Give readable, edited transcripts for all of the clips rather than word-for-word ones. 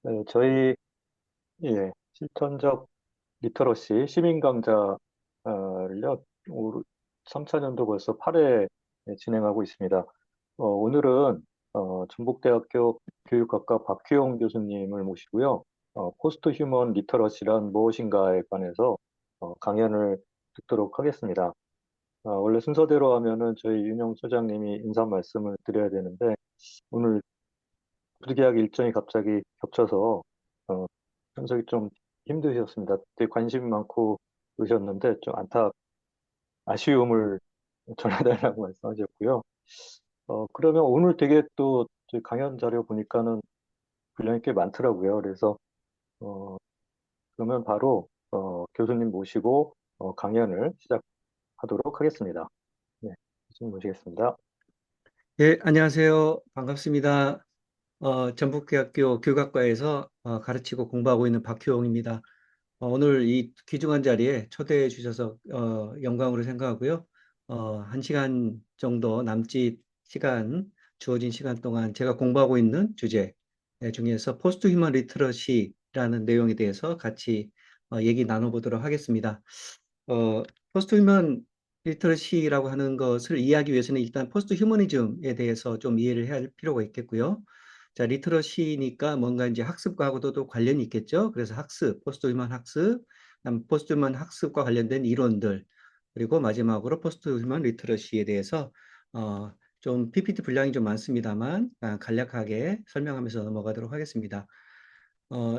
네, 저희 실천적 리터러시 시민 강좌를요, 3차년도 벌써 8회 진행하고 있습니다. 오늘은 전북대학교 교육학과 박규용 교수님을 모시고요. 포스트 휴먼 리터러시란 무엇인가에 관해서 강연을 듣도록 하겠습니다. 원래 순서대로 하면은 저희 윤영 소장님이 인사 말씀을 드려야 되는데 오늘 부득이하게 일정이 갑자기 겹쳐서 어, 참석이 좀 힘드셨습니다. 되게 관심 많고 그러셨는데 좀 아쉬움을 전해달라고 말씀하셨고요. 그러면 오늘 되게 또 저희 강연 자료 보니까는 분량이 꽤 많더라고요. 그래서 어, 그러면 바로 교수님 모시고 강연을 시작하도록 하겠습니다. 네, 교수님 모시겠습니다. 예, 안녕하세요. 반갑습니다. 전북대학교 교육학과에서 가르치고 공부하고 있는 박효홍입니다. 오늘 이 귀중한 자리에 초대해 주셔서 영광으로 생각하고요. 한 시간 정도 남짓 시간, 주어진 시간 동안 제가 공부하고 있는 주제 중에서 포스트 휴먼 리터러시라는 내용에 대해서 같이 얘기 나눠보도록 하겠습니다. 어, 포스트 휴먼 리터러시라고 하는 것을 이해하기 위해서는 일단 포스트 휴머니즘에 대해서 좀 이해를 해야 할 필요가 있겠고요. 자, 리터러시니까 뭔가 이제 학습과도 또 관련이 있겠죠. 그래서 학습, 포스트 휴먼 학습, 그다음 포스트 휴먼 학습과 관련된 이론들, 그리고 마지막으로 포스트 휴먼 리터러시에 대해서 어, 좀 PPT 분량이 좀 많습니다만 간략하게 설명하면서 넘어가도록 하겠습니다.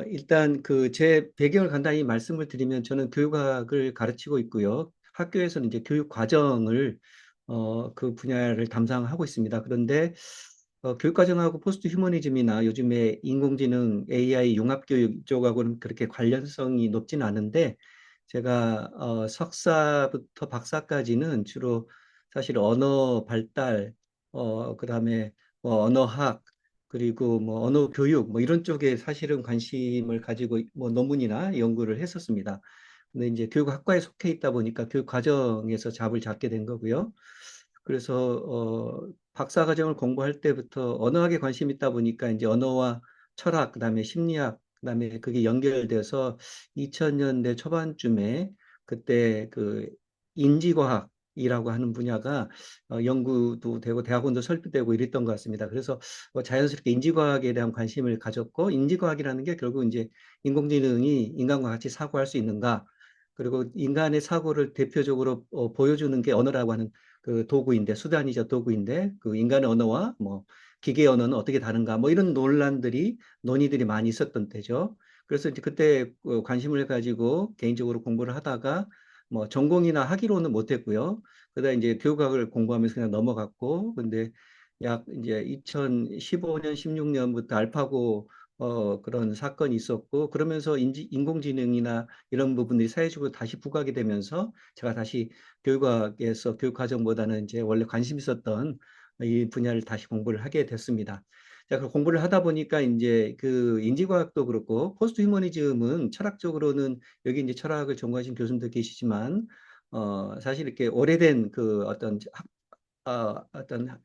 일단 그 제 배경을 간단히 말씀을 드리면 저는 교육학을 가르치고 있고요. 학교에서는 이제 교육 과정을 그 분야를 담당하고 있습니다. 그런데 교육 과정하고 포스트 휴머니즘이나 요즘에 인공지능 AI 융합 교육 쪽하고는 그렇게 관련성이 높지는 않은데 제가 석사부터 박사까지는 주로 사실 언어 발달, 그다음에 뭐 언어학 그리고 뭐 언어 교육 뭐 이런 쪽에 사실은 관심을 가지고 뭐 논문이나 연구를 했었습니다. 근데 이제 교육학과에 속해 있다 보니까 교육 과정에서 잡을 잡게 된 거고요. 그래서 박사 과정을 공부할 때부터 언어학에 관심 있다 보니까 이제 언어와 철학, 그다음에 심리학, 그다음에 그게 연결돼서 2000년대 초반쯤에 그때 그 인지과학이라고 하는 분야가 연구도 되고 대학원도 설립되고 이랬던 것 같습니다. 그래서 자연스럽게 인지과학에 대한 관심을 가졌고 인지과학이라는 게 결국 이제 인공지능이 인간과 같이 사고할 수 있는가, 그리고 인간의 사고를 대표적으로 보여주는 게 언어라고 하는 그 도구인데, 수단이자 도구인데 그 인간의 언어와 뭐 기계의 언어는 어떻게 다른가, 뭐 이런 논의들이 많이 있었던 때죠. 그래서 이제 그때 관심을 가지고 개인적으로 공부를 하다가 뭐 전공이나 학위로는 못했고요. 그러다 이제 교육학을 공부하면서 그냥 넘어갔고, 근데 약 이제 2015년, 16년부터 알파고 그런 사건이 있었고, 그러면서 인공지능이나 이런 부분들이 사회적으로 다시 부각이 되면서 제가 다시 교육학에서 교육 과정보다는 이제 원래 관심 있었던 이 분야를 다시 공부를 하게 됐습니다. 자, 그 공부를 하다 보니까 이제 그 인지과학도 그렇고 포스트 휴머니즘은 철학적으로는 여기 이제 철학을 전공하신 교수님도 계시지만 사실 이렇게 오래된 그 어떤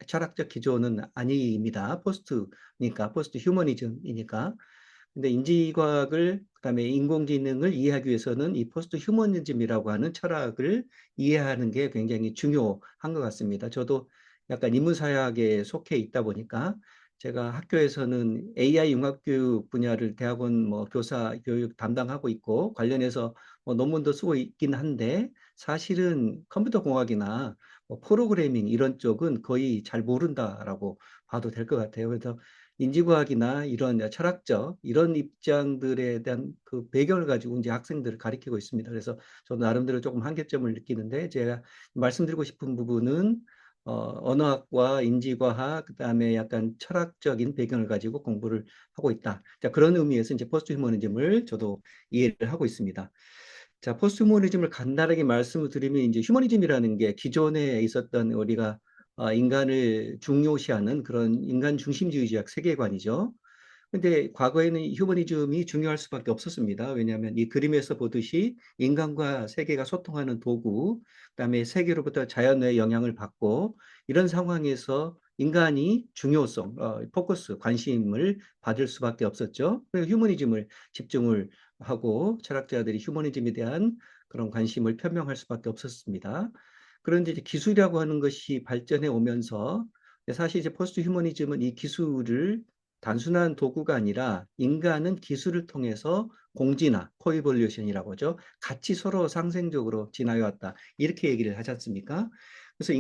철학적 기조는 아닙니다. 포스트 휴머니즘이니까. 근데 인지과학을 그다음에 인공지능을 이해하기 위해서는 이 포스트 휴머니즘이라고 하는 철학을 이해하는 게 굉장히 중요한 것 같습니다. 저도 약간 인문사회학에 속해 있다 보니까 제가 학교에서는 AI 융합교육 분야를 대학원 뭐 교사 교육 담당하고 있고 관련해서 뭐 논문도 쓰고 있긴 한데 사실은 컴퓨터 공학이나 뭐 프로그래밍 이런 쪽은 거의 잘 모른다라고 봐도 될 것 같아요. 그래서 인지과학이나 이런 철학적 이런 입장들에 대한 그 배경을 가지고 이제 학생들을 가리키고 있습니다. 그래서 저도 나름대로 조금 한계점을 느끼는데 제가 말씀드리고 싶은 부분은 언어학과 인지과학 그다음에 약간 철학적인 배경을 가지고 공부를 하고 있다. 자, 그런 의미에서 이제 포스트 휴머니즘을 저도 이해를 하고 있습니다. 자, 포스트 휴머니즘을 간단하게 말씀을 드리면 이제 휴머니즘이라는 게 기존에 있었던 우리가 인간을 중요시하는 그런 인간 중심주의적 세계관이죠. 근데 과거에는 휴머니즘이 중요할 수밖에 없었습니다. 왜냐하면 이 그림에서 보듯이 인간과 세계가 소통하는 도구, 그다음에 세계로부터 자연의 영향을 받고 이런 상황에서 인간이 중요성, 포커스, 관심을 받을 수밖에 없었죠. 그래서 휴머니즘을 집중을 하고 철학자들이 휴머니즘에 대한 그런 관심을 표명할 수밖에 없었습니다. 그런데 이제 기술이라고 하는 것이 발전해 오면서 사실 이제 포스트 휴머니즘은 이 기술을 단순한 도구가 아니라 인간은 기술을 통해서 공진화, 코이볼루션이라고 하죠. 같이 서로 상생적으로 진화해 왔다. 이렇게 얘기를 하지 않습니까? 그래서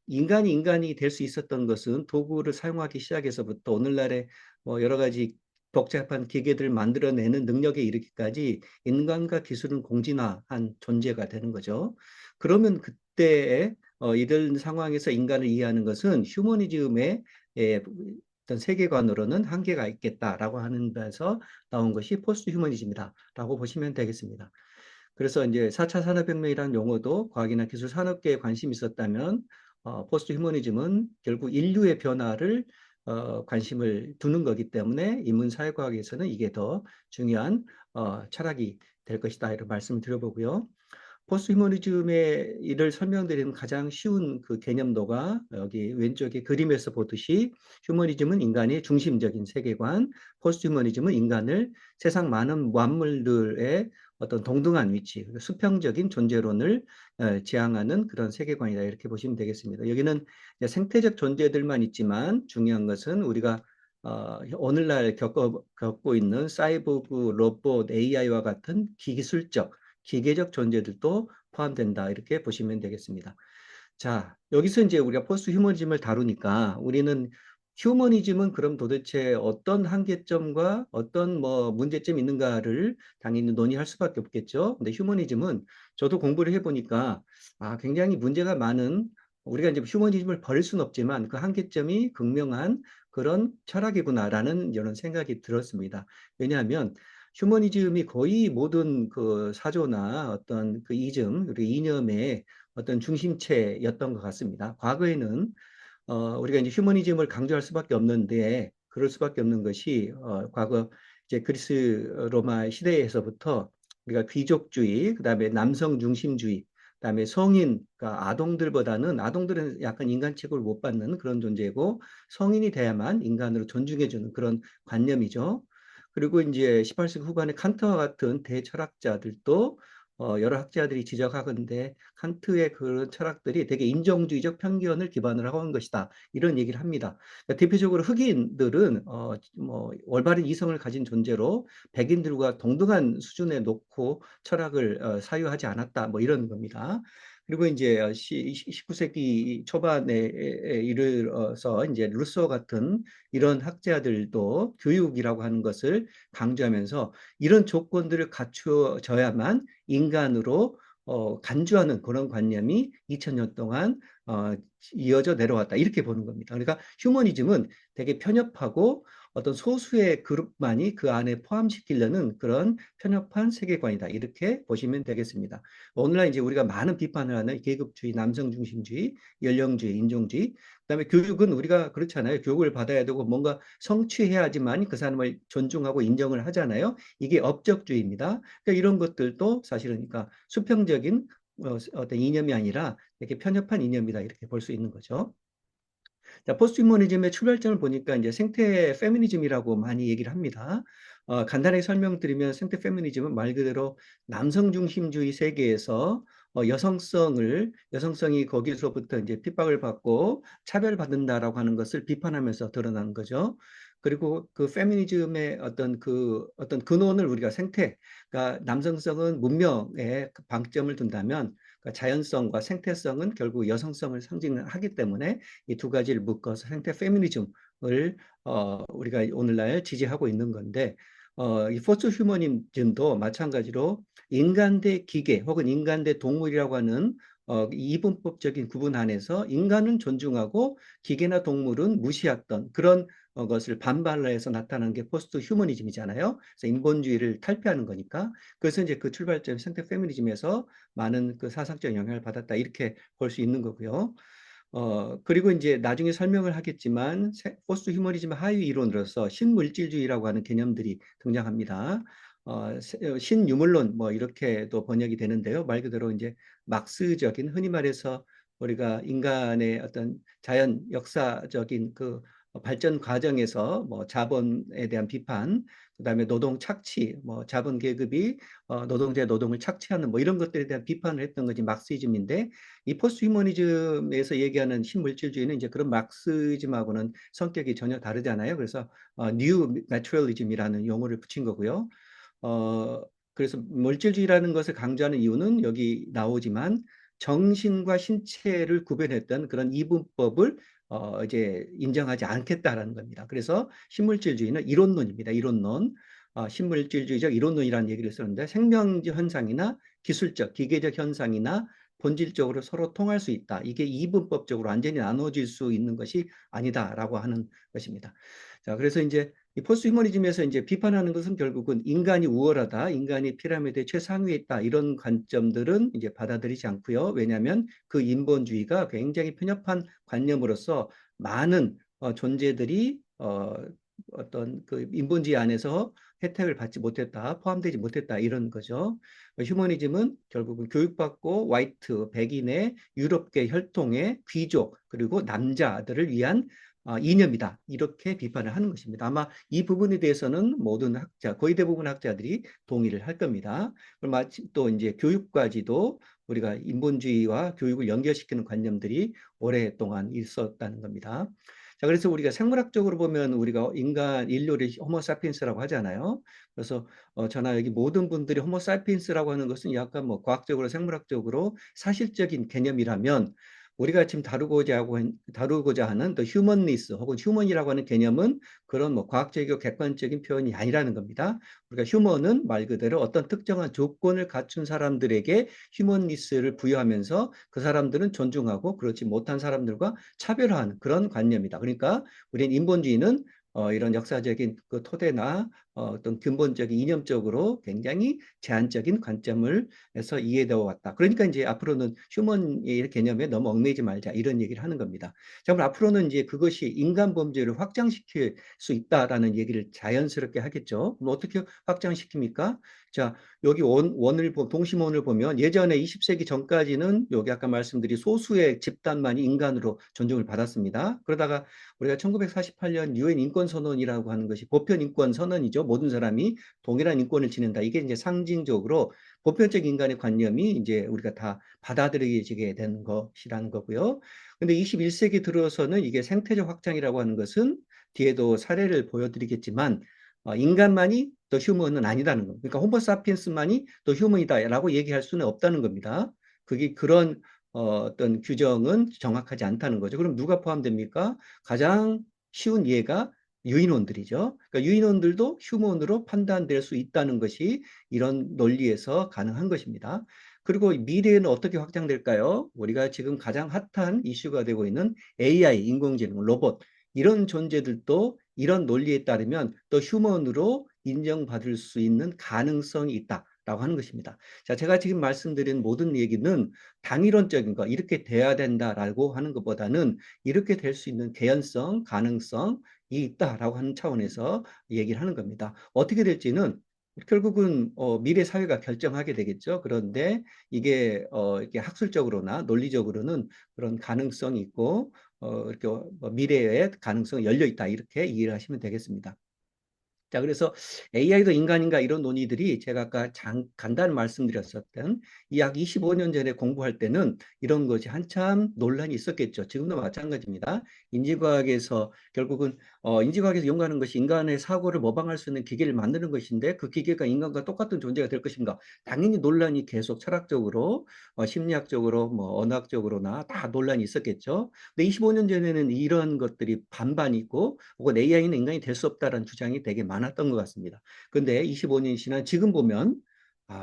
인간이 될 수 있었던 것은 도구를 사용하기 시작해서부터 오늘날의 뭐 여러 가지 복잡한 기계들을 만들어내는 능력에 이르기까지 인간과 기술은 공진화한 존재가 되는 거죠. 그러면 그때의 이런 상황에서 인간을 이해하는 것은 휴머니즘의 어떤 세계관으로는 한계가 있겠다라고 하는 데서 나온 것이 포스트 휴머니즘이다라고 보시면 되겠습니다. 그래서 이제 4차 산업혁명이라는 용어도 과학이나 기술 산업계에 관심이 있었다면 포스트 휴머니즘은 결국 인류의 변화를 관심을 두는 거기 때문에 인문사회과학에서는 이게 더 중요한 철학이 될 것이다 이런 말씀을 드려보고요. 포스트 휴머니즘의 이를 설명드리는 가장 쉬운 그 개념도가 여기 왼쪽에 그림에서 보듯이 휴머니즘은 인간의 중심적인 세계관, 포스트 휴머니즘은 인간을 세상 많은 만물들의 어떤 동등한 위치, 수평적인 존재론을 지향하는 그런 세계관이다 이렇게 보시면 되겠습니다. 여기는 생태적 존재들만 있지만 중요한 것은 우리가 오늘날 겪고 있는 사이보그, 로봇, AI와 같은 기술적 기계적 존재들도 포함된다. 이렇게 보시면 되겠습니다. 자, 여기서 이제 우리가 포스트 휴머니즘을 다루니까 우리는 휴머니즘은 그럼 도대체 어떤 한계점과 어떤 뭐 문제점이 있는가를 당연히 논의할 수밖에 없겠죠. 근데 휴머니즘은 저도 공부를 해보니까 굉장히 문제가 많은 우리가 이제 휴머니즘을 버릴 수는 없지만 그 한계점이 극명한 그런 철학이구나라는 이런 생각이 들었습니다. 왜냐하면 휴머니즘이 거의 모든 그 사조나 어떤 그 이즘, 우리 이념의 어떤 중심체였던 것 같습니다. 과거에는 우리가 이제 휴머니즘을 강조할 수밖에 없는데 그럴 수밖에 없는 것이 과거 이제 그리스 로마 시대에서부터 우리가 귀족주의, 그다음에 남성 중심주의, 그다음에 성인, 그러니까 아동들보다는 아동들은 약간 인간 취급을 못 받는 그런 존재고 성인이 돼야만 인간으로 존중해주는 그런 관념이죠. 그리고 이제 18세기 후반에 칸트와 같은 대철학자들도 여러 학자들이 지적하건대 칸트의 그런 철학들이 되게 인종주의적 편견을 기반으로 하고 있는 것이다. 이런 얘기를 합니다. 그러니까 대표적으로 흑인들은 뭐 올바른 이성을 가진 존재로 백인들과 동등한 수준에 놓고 철학을 사유하지 않았다. 뭐 이런 겁니다. 그리고 이제 19세기 초반에 이르러서 이제 루소 같은 이런 학자들도 교육이라고 하는 것을 강조하면서 이런 조건들을 갖추어져야만 인간으로 간주하는 그런 관념이 2000년 동안 이어져 내려왔다. 이렇게 보는 겁니다. 그러니까 휴머니즘은 되게 편협하고 어떤 소수의 그룹만이 그 안에 포함시키려는 그런 편협한 세계관이다. 이렇게 보시면 되겠습니다. 오늘날 이제 우리가 많은 비판을 하는 계급주의, 남성중심주의, 연령주의, 인종주의, 그다음에 교육은 우리가 그렇잖아요. 교육을 받아야 되고 뭔가 성취해야지만 그 사람을 존중하고 인정을 하잖아요. 이게 업적주의입니다. 그러니까 이런 것들도 사실은 그러니까 수평적인 어떤 이념이 아니라 이렇게 편협한 이념이다 이렇게 볼 수 있는 거죠. 자, 포스트 휴머니즘의 출발점을 보니까 이제 생태 페미니즘이라고 많이 얘기를 합니다. 간단하게 설명드리면 생태 페미니즘은 말 그대로 남성 중심주의 세계에서 여성성이 거기서부터 이제 핍박을 받고 차별받는다라고 하는 것을 비판하면서 드러나는 거죠. 그리고 그 페미니즘의 어떤 근원을 우리가 그러니까 남성성은 문명에 그 방점을 둔다면 그러니까 자연성과 생태성은 결국 여성성을 상징하기 때문에 이 두 가지를 묶어서 생태 페미니즘을 우리가 오늘날 지지하고 있는 건데 이 포스트 휴머니즘도 마찬가지로 인간 대 기계 혹은 인간 대 동물이라고 하는 이분법적인 구분 안에서 인간은 존중하고 기계나 동물은 무시했던 그런 것을 반발해서 나타나는 게 포스트 휴머니즘이잖아요. 그래서 인본주의를 탈피하는 거니까. 그래서 이제 그 출발점 생태 페미니즘에서 많은 그 사상적 영향을 받았다 이렇게 볼 수 있는 거고요. 그리고 이제 나중에 설명을 하겠지만 포스트 휴머니즘 하위 이론으로서 신물질주의라고 하는 개념들이 등장합니다. 신유물론 뭐 이렇게도 번역이 되는데요. 말 그대로 이제 막스적인 흔히 말해서 우리가 인간의 어떤 자연 역사적인 그 발전 과정에서 뭐 자본에 대한 비판, 그다음에 노동 착취, 뭐 자본 계급이 노동자의 노동을 착취하는 뭐 이런 것들에 대한 비판을 했던 것이 막시즘인데, 이 포스트 휴머니즘에서 얘기하는 신물질주의는 이제 그런 막시즘하고는 성격이 전혀 다르잖아요. 그래서 뉴 내추럴리즘이라는 용어를 붙인 거고요. 어, 그래서 물질주의라는 것을 강조하는 이유는 여기 나오지만 정신과 신체를 구별했던 그런 이분법을 이제 인정하지 않겠다라는 겁니다. 그래서 신물질주의는 이론론입니다. 이론론. 신물질주의적 이론론이라는 얘기를 쓰는데, 생명 현상이나 기술적, 기계적 현상이나 본질적으로 서로 통할 수 있다. 이게 이분법적으로 완전히 나눠질 수 있는 것이 아니다라고 하는 것입니다. 자, 그래서 이제 이 포스트 휴머니즘에서 이제 비판하는 것은 결국은 인간이 우월하다, 인간이 피라미드의 최상위에 있다, 이런 관점들은 이제 받아들이지 않고요. 왜냐하면 그 인본주의가 굉장히 편협한 관념으로서 많은 존재들이 어떤 그 인본주의 안에서 혜택을 받지 못했다, 포함되지 못했다, 이런 거죠. 휴머니즘은 결국은 교육받고 화이트, 백인의 유럽계 혈통의 귀족, 그리고 남자들을 위한 이념이다. 이렇게 비판을 하는 것입니다. 아마 이 부분에 대해서는 모든 학자, 거의 대부분 학자들이 동의를 할 겁니다. 그럼 마치 또 이제 교육까지도 우리가 인본주의와 교육을 연결시키는 관념들이 오랫동안 있었다는 겁니다. 자, 그래서 우리가 생물학적으로 보면 우리가 인류를 호모사피엔스라고 하잖아요. 그래서 저나 여기 모든 분들이 호모사피엔스라고 하는 것은 약간 뭐 과학적으로 생물학적으로 사실적인 개념이라면, 우리가 지금 다루고자 하는 더 휴먼리스 혹은 휴먼이라고 하는 개념은 그런 뭐 과학적이고 객관적인 표현이 아니라는 겁니다. 우리가 휴먼은 말 그대로 어떤 특정한 조건을 갖춘 사람들에게 휴먼리스를 부여하면서 그 사람들은 존중하고 그렇지 못한 사람들과 차별화하는 그런 관념이다. 그러니까 우리는 인본주의는 이런 역사적인 그 토대나 어떤 근본적인 이념적으로 굉장히 제한적인 관점을 해서 이해되어 왔다. 그러니까 이제 앞으로는 휴먼의 개념에 너무 얽매이지 말자, 이런 얘기를 하는 겁니다. 자, 그럼 앞으로는 이제 그것이 인간 범죄를 확장시킬 수 있다라는 얘기를 자연스럽게 하겠죠. 그럼 어떻게 확장시킵니까? 자, 여기 동심원을 보면 예전에 20세기 전까지는 여기 아까 말씀드린 소수의 집단만이 인간으로 존중을 받았습니다. 그러다가 우리가 1948년 유엔 인권선언이라고 하는 것이 보편 인권 선언이죠. 모든 사람이 동일한 인권을 지닌다. 이게 이제 상징적으로 보편적 인간의 관념이 이제 우리가 다 받아들여지게 된 것이라는 거고요. 근데 21세기 들어서는 이게 생태적 확장이라고 하는 것은 뒤에도 사례를 보여드리겠지만 인간만이 더 휴먼은 아니다는 겁니다. 그러니까 호모사피엔스만이 더 휴먼이다라고 얘기할 수는 없다는 겁니다. 그게 그런 어떤 규정은 정확하지 않다는 거죠. 그럼 누가 포함됩니까? 가장 쉬운 예가 유인원들이죠. 그러니까 유인원들도 휴먼으로 판단될 수 있다는 것이 이런 논리에서 가능한 것입니다. 그리고 미래에는 어떻게 확장될까요? 우리가 지금 가장 핫한 이슈가 되고 있는 AI, 인공지능, 로봇, 이런 존재들도 이런 논리에 따르면 또 휴먼으로 인정받을 수 있는 가능성이 있다라고 하는 것입니다. 자, 제가 지금 말씀드린 모든 얘기는 당위론적인 거, 이렇게 돼야 된다라고 하는 것보다는 이렇게 될 수 있는 개연성, 가능성이 있다라고 하는 차원에서 얘기를 하는 겁니다. 어떻게 될지는 결국은 미래 사회가 결정하게 되겠죠. 그런데 이게 학술적으로나 논리적으로는 그런 가능성이 있고 이렇게 미래의 가능성이 열려 있다, 이렇게 이해를 하시면 되겠습니다. 자, 그래서 AI도 인간인가, 이런 논의들이 제가 아까 간단히 말씀드렸었던 이 약 25년 전에 공부할 때는 이런 것이 한참 논란이 있었겠죠. 지금도 마찬가지입니다. 인지과학에서 결국은 인지과학에서 연구하는 것이 인간의 사고를 모방할 수 있는 기계를 만드는 것인데, 그 기계가 인간과 똑같은 존재가 될 것인가? 당연히 논란이 계속 철학적으로, 심리학적으로, 뭐 언어학적으로나 다 논란이 있었겠죠. 근데 25년 전에는 이런 것들이 반반 있고, 혹은 AI는 인간이 될 수 없다라는 주장이 되게 많았던 것 같습니다. 근데 25년이 지난 지금 보면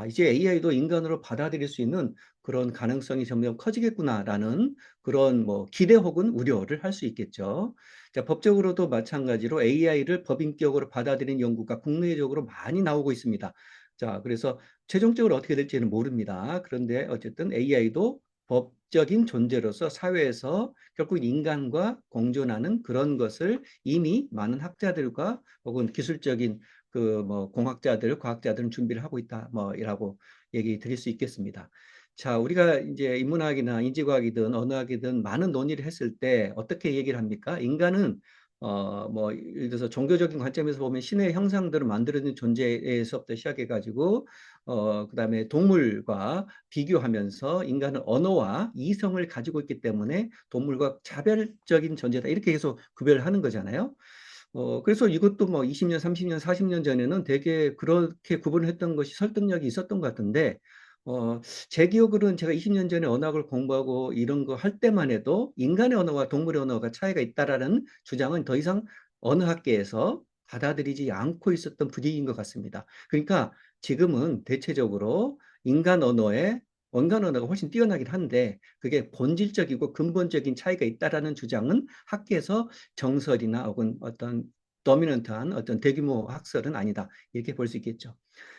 이제 AI도 인간으로 받아들일 수 있는 그런 가능성이 점점 커지겠구나라는 그런 뭐 기대 혹은 우려를 할 수 있겠죠. 자, 법적으로도 마찬가지로 AI를 법인격으로 받아들이는 연구가 국내적으로 많이 나오고 있습니다. 자, 그래서 최종적으로 어떻게 될지는 모릅니다. 그런데 어쨌든 AI도 법적인 존재로서 사회에서 결국 인간과 공존하는 그런 것을 이미 많은 학자들과 혹은 기술적인 그 뭐 공학자들, 과학자들은 준비를 하고 있다, 뭐이라고 얘기 드릴 수 있겠습니다. 자, 우리가 이제 인문학이나 인지과학이든 언어학이든 많은 논의를 했을 때 어떻게 얘기를 합니까? 인간은 뭐 예를 들어서 종교적인 관점에서 보면 신의 형상들을 만들어낸 존재에서부터 시작해가지고 그다음에 동물과 비교하면서 인간은 언어와 이성을 가지고 있기 때문에 동물과 차별적인 존재다 이렇게 계속 구별을 하는 거잖아요. 그래서 이것도 뭐 20년, 30년, 40년 전에는 되게 그렇게 구분을 했던 것이 설득력이 있었던 것 같은데, 제 기억으로는 제가 20년 전에 언어학을 공부하고 이런 거 할 때만 해도 인간의 언어와 동물의 언어가 차이가 있다라는 주장은 더 이상 언어학계에서 받아들이지 않고 있었던 분위기인 것 같습니다. 그러니까 지금은 대체적으로 인간 언어가 훨씬 뛰어나긴 한데 그게 본질적이고 근본적인 차이가 있다라는 주장은 학계에서 정설이나 혹은 어떤 도미넌트한 어떤 대규모 학설은 아니다. 이렇게 볼 수 있겠죠.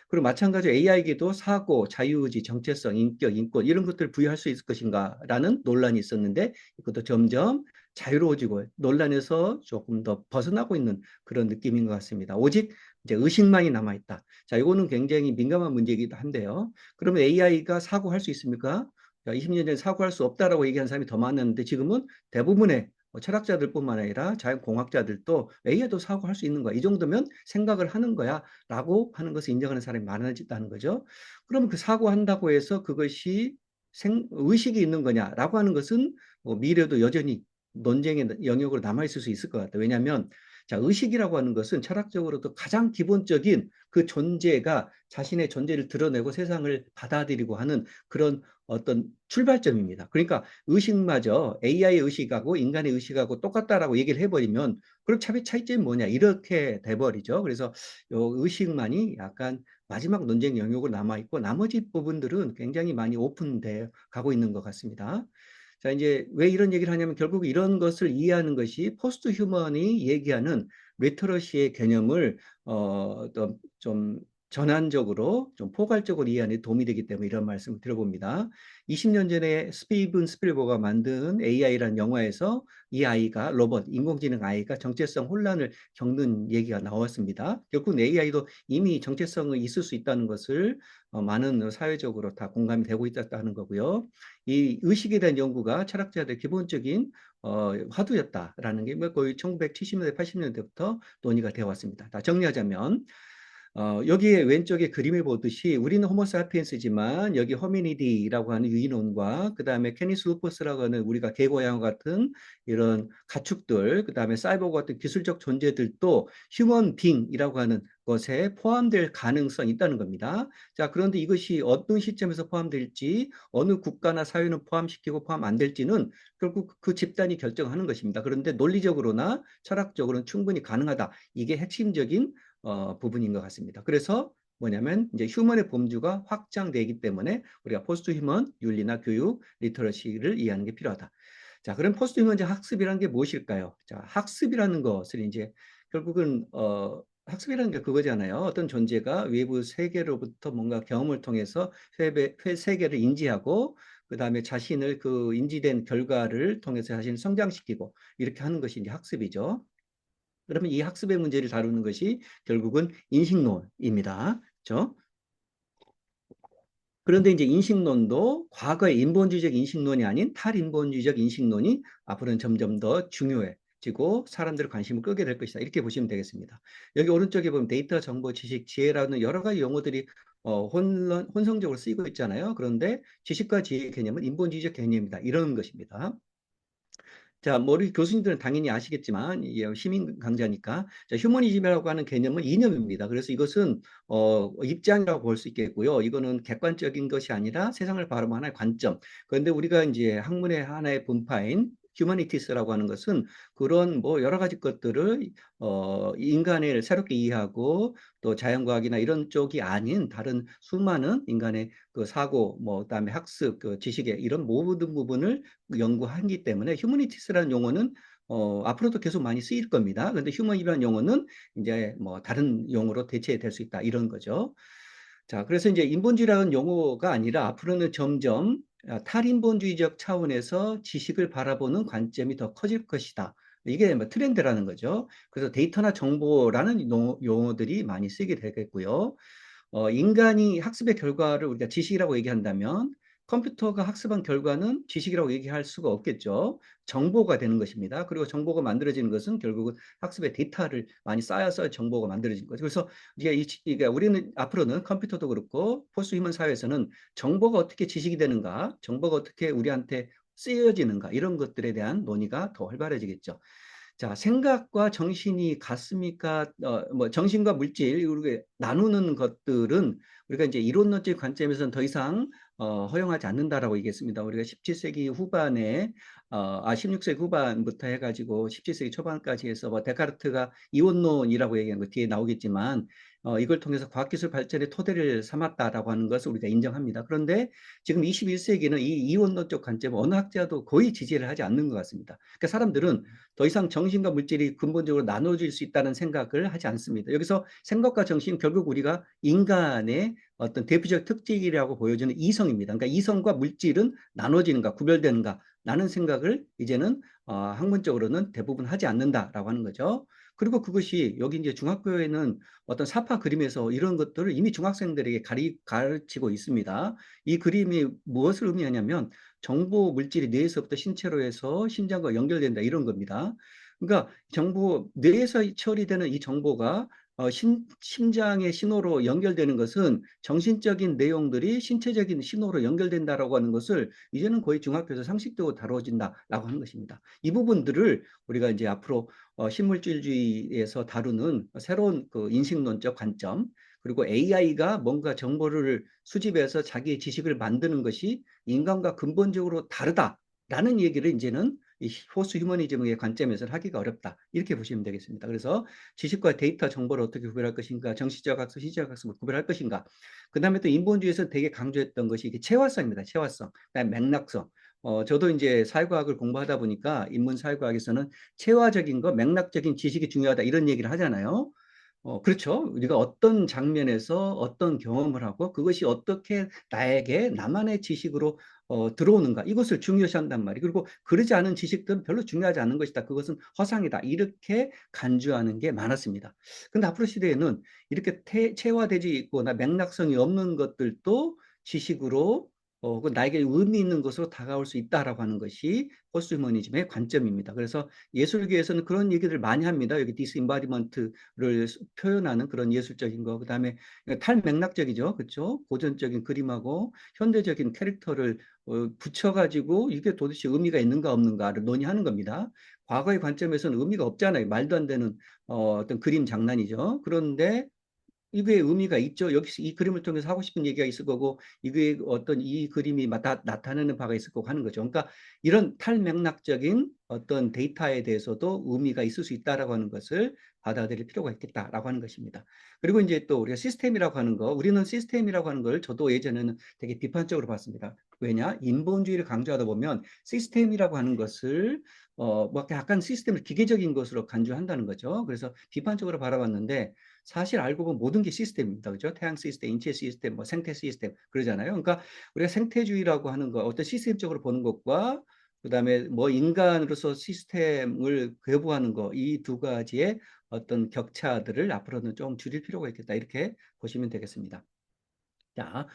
그리고 마찬가지로 AI에게도 사고, 자유의지, 정체성, 인격, 인권 이런 것들을 부여할 수 있을 것인가라는 논란이 있었는데 이것도 점점 자유로워지고 논란에서 조금 더 벗어나고 있는 그런 느낌인 것 같습니다. 오직 이제 의식만이 남아있다. 자, 이거는 굉장히 민감한 문제이기도 한데요. 그러면 AI가 사고할 수 있습니까? 20년 전에 사고할 수 없다라고 얘기한 사람이 더 많았는데 지금은 대부분의 철학자들뿐만 아니라 자연공학자들도 AI도 사고할 수 있는 거야. 이 정도면 생각을 하는 거야. 라고 하는 것을 인정하는 사람이 많아졌다는 거죠. 그러면 그 사고한다고 해서 그것이 의식이 있는 거냐라고 하는 것은 미래도 여전히 논쟁의 영역으로 남아있을 수 있을 것 같아요. 왜냐하면 자, 의식이라고 하는 것은 철학적으로도 가장 기본적인 그 존재가 자신의 존재를 드러내고 세상을 받아들이고 하는 그런 어떤 출발점입니다. 그러니까 의식마저 AI 의식하고 인간의 의식하고 똑같다라고 얘기를 해버리면 그럼 차이점이 뭐냐 이렇게 돼버리죠. 그래서 요 의식만이 약간 마지막 논쟁 영역으로 남아있고 나머지 부분들은 굉장히 많이 오픈돼 가고 있는 것 같습니다. 자, 이제 왜 이런 얘기를 하냐면 결국 이런 것을 이해하는 것이 포스트 휴먼이 얘기하는 리터러시의 개념을 또좀 전환적으로 좀 포괄적으로 이해하는 데 도움이 되기 때문에 이런 말씀을 드려봅니다. 20년 전에 스티븐 스필버가 만든 AI라는 영화에서 이 아이가 로봇, 인공지능 아이가 정체성 혼란을 겪는 얘기가 나왔습니다. 결국 AI도 이미 정체성이 있을 수 있다는 것을 많은 사회적으로 다 공감이 되고 있다는 거고요. 이 의식에 대한 연구가 철학자들의 기본적인 화두였다라는 게 뭐 거의 1970년대, 80년대부터 논의가 되어 왔습니다. 다 정리하자면 여기에 왼쪽에 그림을 보듯이 우리는 호모사피엔스지만 여기 호미니디라고 하는 유인원과 그 다음에 케니스 루퍼스라고 하는 우리가 개고양이 같은 이런 가축들, 그 다음에 사이보그 같은 기술적 존재들도 휴먼 빙이라고 하는 것에 포함될 가능성이 있다는 겁니다. 자, 그런데 이것이 어떤 시점에서 포함될지 어느 국가나 사회는 포함시키고 포함 안 될지는 결국 그 집단이 결정하는 것입니다. 그런데 논리적으로나 철학적으로는 충분히 가능하다. 이게 핵심적인 부분인 것 같습니다. 그래서 뭐냐면 이제 휴먼의 범주가 확장되기 때문에 우리가 포스트 휴먼 윤리나 교육, 리터러시를 이해하는 게 필요하다. 자, 그럼 포스트 휴먼 학습이라는 게 무엇일까요? 자, 학습이라는 것을 이제 결국은 학습이라는 게 그거잖아요. 어떤 존재가 외부 세계로부터 뭔가 경험을 통해서 세계를 인지하고 그 다음에 자신을 그 인지된 결과를 통해서 자신을 성장시키고 이렇게 하는 것이 이제 학습이죠. 그러면 이 학습의 문제를 다루는 것이 결국은 인식론입니다. 그렇죠? 그런데 이제 인식론도 과거의 인본주의적 인식론이 아닌 탈인본주의적 인식론이 앞으로는 점점 더 중요해지고 사람들의 관심을 끄게 될 것이다. 이렇게 보시면 되겠습니다. 여기 오른쪽에 보면 데이터, 정보, 지식, 지혜라는 여러 가지 용어들이 혼성적으로 쓰이고 있잖아요. 그런데 지식과 지혜의 개념은 인본주의적 개념이다. 이런 것입니다. 자, 뭐 우리 교수님들은 당연히 아시겠지만 이게 시민 강자니까 자, 휴머니즘이라고 하는 개념은 이념입니다. 그래서 이것은 입장이라고 볼 수 있겠고요. 이거는 객관적인 것이 아니라 세상을 바라보는 하나의 관점. 그런데 우리가 이제 학문의 하나의 분파인 휴머니티스라고 하는 것은 그런 뭐 여러 가지 것들을 인간을 새롭게 이해하고 또 자연과학이나 이런 쪽이 아닌 다른 수많은 인간의 그 사고, 뭐 그다음에 학습, 그 지식의 이런 모든 부분을 연구하기 때문에 휴머니티스라는 용어는 앞으로도 계속 많이 쓰일 겁니다. 그런데 휴머이라는 용어는 이제 뭐 다른 용어로 대체될 수 있다 이런 거죠. 자, 그래서 이제 인본주의라는 용어가 아니라 앞으로는 점점 탈인본주의적 차원에서 지식을 바라보는 관점이 더 커질 것이다. 이게 뭐 트렌드라는 거죠. 그래서 데이터나 정보라는 용어들이 많이 쓰게 되겠고요. 인간이 학습의 결과를 우리가 지식이라고 얘기한다면 컴퓨터가 학습한 결과는 지식이라고 얘기할 수가 없겠죠. 정보가 되는 것입니다. 그리고 정보가 만들어지는 것은 결국은 학습의 데이터를 많이 쌓여서 정보가 만들어진 거죠. 그래서 이게 우리는 앞으로는 컴퓨터도 그렇고 포스트 휴먼 사회에서는 정보가 어떻게 지식이 되는가, 정보가 어떻게 우리한테 쓰여지는가 이런 것들에 대한 논의가 더 활발해지겠죠. 자, 생각과 정신이 같습니까? 뭐 정신과 물질 이렇게 나누는 것들은 우리가 이제 이론론적 관점에서는 더 이상 허용하지 않는다라고 얘기했습니다. 우리가 17세기 후반에 16세기 후반부터 해가지고 17세기 초반까지 해서 뭐 데카르트가 이원론이라고 얘기한 거 뒤에 나오겠지만 이걸 통해서 과학기술 발전의 토대를 삼았다라고 하는 것을 우리가 인정합니다. 그런데 지금 21세기는 이 이원론적 관점 어느 학자도 거의 지지를 하지 않는 것 같습니다. 그러니까 사람들은 더 이상 정신과 물질이 근본적으로 나눠질 수 있다는 생각을 하지 않습니다. 여기서 생각과 정신 결국 우리가 인간의 어떤 대표적 특징이라고 보여지는 이성입니다. 그러니까 이성과 물질은 나눠지는가 구별되는가 라는 생각을 이제는 학문적으로는 대부분 하지 않는다라고 하는 거죠. 그리고 그것이 여기 이제 중학교에는 어떤 사파 그림에서 이런 것들을 이미 중학생들에게 가르치고 있습니다. 이 그림이 무엇을 의미하냐면 정보 물질이 뇌에서부터 신체로 해서 심장과 연결된다 이런 겁니다. 그러니까 정보 뇌에서 처리되는 이 정보가 심장의 신호로 연결되는 것은 정신적인 내용들이 신체적인 신호로 연결된다라고 하는 것을 이제는 거의 중학교에서 상식적으로 다뤄진다라고 하는 것입니다. 이 부분들을 우리가 이제 앞으로 신물질주의에서 다루는 새로운 그 인식론적 관점 그리고 AI가 뭔가 정보를 수집해서 자기의 지식을 만드는 것이 인간과 근본적으로 다르다라는 얘기를 이제는 이 포스트 휴머니즘의 관점에서는 하기가 어렵다. 이렇게 보시면 되겠습니다. 그래서 지식과 데이터 정보를 어떻게 구별할 것인가, 정치적 학습, 시적 학습을 구별할 것인가. 그 다음에 또 인본주의에서 되게 강조했던 것이 이게 체화성입니다. 체화성, 그다음에 맥락성. 저도 이제 사회과학을 공부하다 보니까 인문 사회과학에서는 체화적인 거, 맥락적인 지식이 중요하다 이런 얘기를 하잖아요. 그렇죠. 우리가 어떤 장면에서 어떤 경험을 하고 그것이 어떻게 나에게 나만의 지식으로 들어오는가 이것을 중요시한단 말이에요. 그리고 그러지 않은 지식들은 별로 중요하지 않은 것이다. 그것은 허상이다. 이렇게 간주하는 게 많았습니다. 근데 앞으로 시대에는 이렇게 체화되지 있거나 맥락성이 없는 것들도 지식으로 그 나에게 의미 있는 것으로 다가올 수 있다라고 하는 것이 포스트휴머니즘의 관점입니다. 그래서 예술계에서는 그런 얘기를 많이 합니다. 여기 디스임바디먼트를 표현하는 그런 예술적인 거, 그다음에 탈맥락적이죠, 그렇죠? 고전적인 그림하고 현대적인 캐릭터를 붙여가지고 이게 도대체 의미가 있는가 없는가를 논의하는 겁니다. 과거의 관점에서는 의미가 없잖아요. 말도 안 되는 어떤 그림 장난이죠. 그런데 이게 의미가 있죠. 여기서 이 그림을 통해서 하고 싶은 얘기가 있을 거고, 이게 어떤 이 그림이 나타내는 바가 있을 거고 하는 거죠. 그러니까 이런 탈맥락적인 어떤 데이터에 대해서도 의미가 있을 수 있다라고 하는 것을 받아들일 필요가 있겠다라고 하는 것입니다. 그리고 이제 또 우리가 시스템이라고 하는 거, 우리는 시스템이라고 하는 걸 저도 예전에는 되게 비판적으로 봤습니다. 왜냐? 인본주의를 강조하다 보면 시스템이라고 하는 것을 뭐 약간 시스템을 기계적인 것으로 간주한다는 거죠. 그래서 비판적으로 바라봤는데 사실 알고 보면 모든 게 시스템입니다. 그죠? 태양 시스템, 인체 시스템, 뭐 생태 시스템 그러잖아요. 그러니까 우리가 생태주의라고 하는 거 어떤 시스템적으로 보는 것과 그다음에 뭐 인간으로서 시스템을 괴부하는 거 이 두 가지의 어떤 격차들을 앞으로는 좀 줄일 필요가 있겠다. 이렇게 보시면 되겠습니다. 자,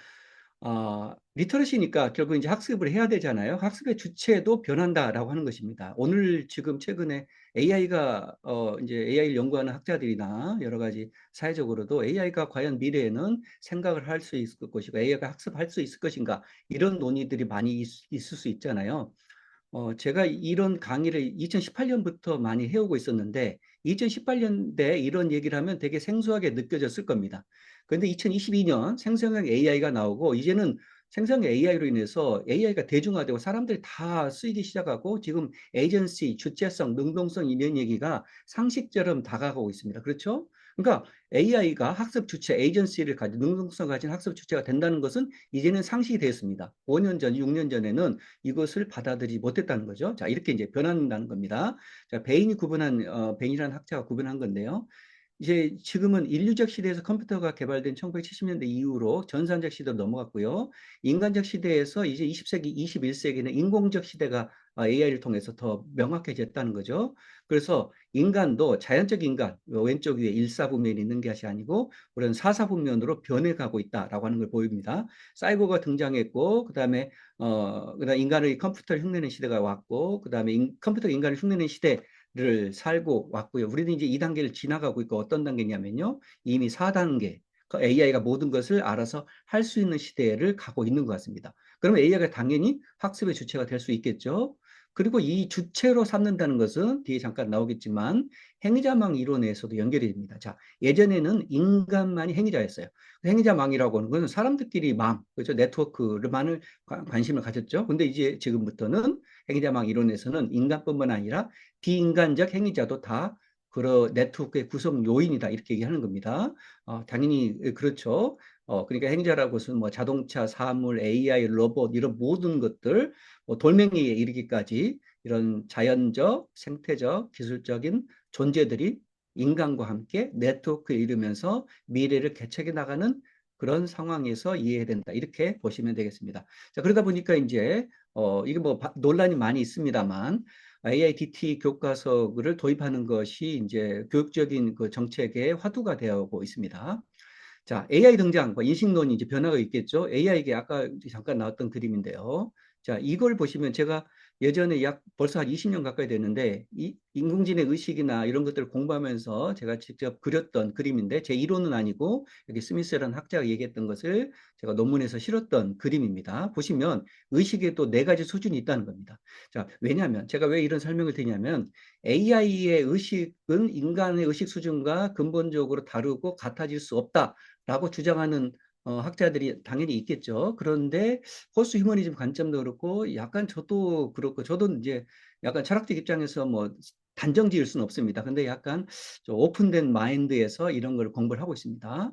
리터러시니까 결국 이제 학습을 해야 되잖아요. 학습의 주체도 변한다라고 하는 것입니다. 오늘 지금 최근에 AI가 이제 AI를 연구하는 학자들이나 여러 가지 사회적으로도 AI가 과연 미래에는 생각을 할 수 있을 것이고 AI가 학습할 수 있을 것인가 이런 논의들이 많이 있을 수 있잖아요. 제가 이런 강의를 2018년부터 많이 해오고 있었는데 2018년대 이런 얘기를 하면 되게 생소하게 느껴졌을 겁니다. 그런데 2022년 생성형 AI가 나오고 이제는 생성형 AI로 인해서 AI가 대중화되고 사람들이 다 쓰기 시작하고 지금 에이전시, 주체성, 능동성 이런 얘기가 상식처럼 다가가고 있습니다. 그렇죠? 그러니까 AI가 학습 주체, 에이전시를 가진 능동성을 가진 학습 주체가 된다는 것은 이제는 상식이 되었습니다. 5년 전, 6년 전에는 이것을 받아들이지 못했다는 거죠. 자, 이렇게 이제 변한다는 겁니다. 자, 베인이라는 학자가 구분한 건데요. 이제 지금은 인류적 시대에서 컴퓨터가 개발된 1970년대 이후로 전산적 시대로 넘어갔고요. 인간적 시대에서 이제 20세기, 21세기는 인공적 시대가 AI를 통해서 더 명확해졌다는 거죠. 그래서 인간도 자연적 인간, 왼쪽 위에 일사분면이 있는 것이 아니고 우리는 사사분면으로 변해가고 있다라고 하는 걸 보입니다. 사이버가 등장했고, 그다음에 인간의 컴퓨터를 흉내내는 시대가 왔고, 그다음에 컴퓨터가 인간을 흉내내는 시대를 살고 왔고요. 우리는 이제 이 단계를 지나가고 있고 어떤 단계냐면요. 이미 4단계. AI가 모든 것을 알아서 할 수 있는 시대를 가고 있는 것 같습니다. 그러면 AI가 당연히 학습의 주체가 될 수 있겠죠. 그리고 이 주체로 삼는다는 것은 뒤에 잠깐 나오겠지만 행위자망 이론에서도 연결이 됩니다. 자, 예전에는 인간만이 행위자였어요. 행위자망이라고 하는 것은 사람들끼리 망, 그렇죠? 네트워크만을 관심을 가졌죠. 근데 이제 지금부터는 행위자망 이론에서는 인간뿐만 아니라 비인간적 행위자도 다 그런 네트워크의 구성 요인이다 이렇게 얘기하는 겁니다. 당연히 그렇죠. 그러니까 행자라고 해서 뭐 자동차, 사물, AI, 로봇 이런 모든 것들 뭐 돌멩이에 이르기까지 이런 자연적, 생태적, 기술적인 존재들이 인간과 함께 네트워크에 이르면서 미래를 개척해 나가는 그런 상황에서 이해해야 된다. 이렇게 보시면 되겠습니다. 자, 그러다 보니까 이제 이게 뭐 논란이 많이 있습니다만 AIDT 교과서를 도입하는 것이 이제 교육적인 그 정책의 화두가 되어오고 있습니다. 자, AI 등장, 뭐 인식론이 이제 변화가 있겠죠. AI에게 아까 잠깐 나왔던 그림인데요. 자, 이걸 보시면 제가 예전에 벌써 한 20년 가까이 됐는데, 이 인공지능 의식이나 이런 것들을 공부하면서 제가 직접 그렸던 그림인데, 제 이론은 아니고, 여기 스미스라는 학자가 얘기했던 것을 제가 논문에서 실었던 그림입니다. 보시면 의식에 또 네 가지 수준이 있다는 겁니다. 자, 왜냐하면, 제가 왜 이런 설명을 드리냐면, AI의 의식은 인간의 의식 수준과 근본적으로 다르고 같아질 수 없다. 라고 주장하는 학자들이 당연히 있겠죠. 그런데 포스트 휴머니즘 관점도 그렇고 약간 저도 그렇고 저도 이제 약간 철학적 입장에서 뭐 단정 지을 수는 없습니다. 근데 약간 좀 오픈된 마인드에서 이런 걸 공부를 하고 있습니다.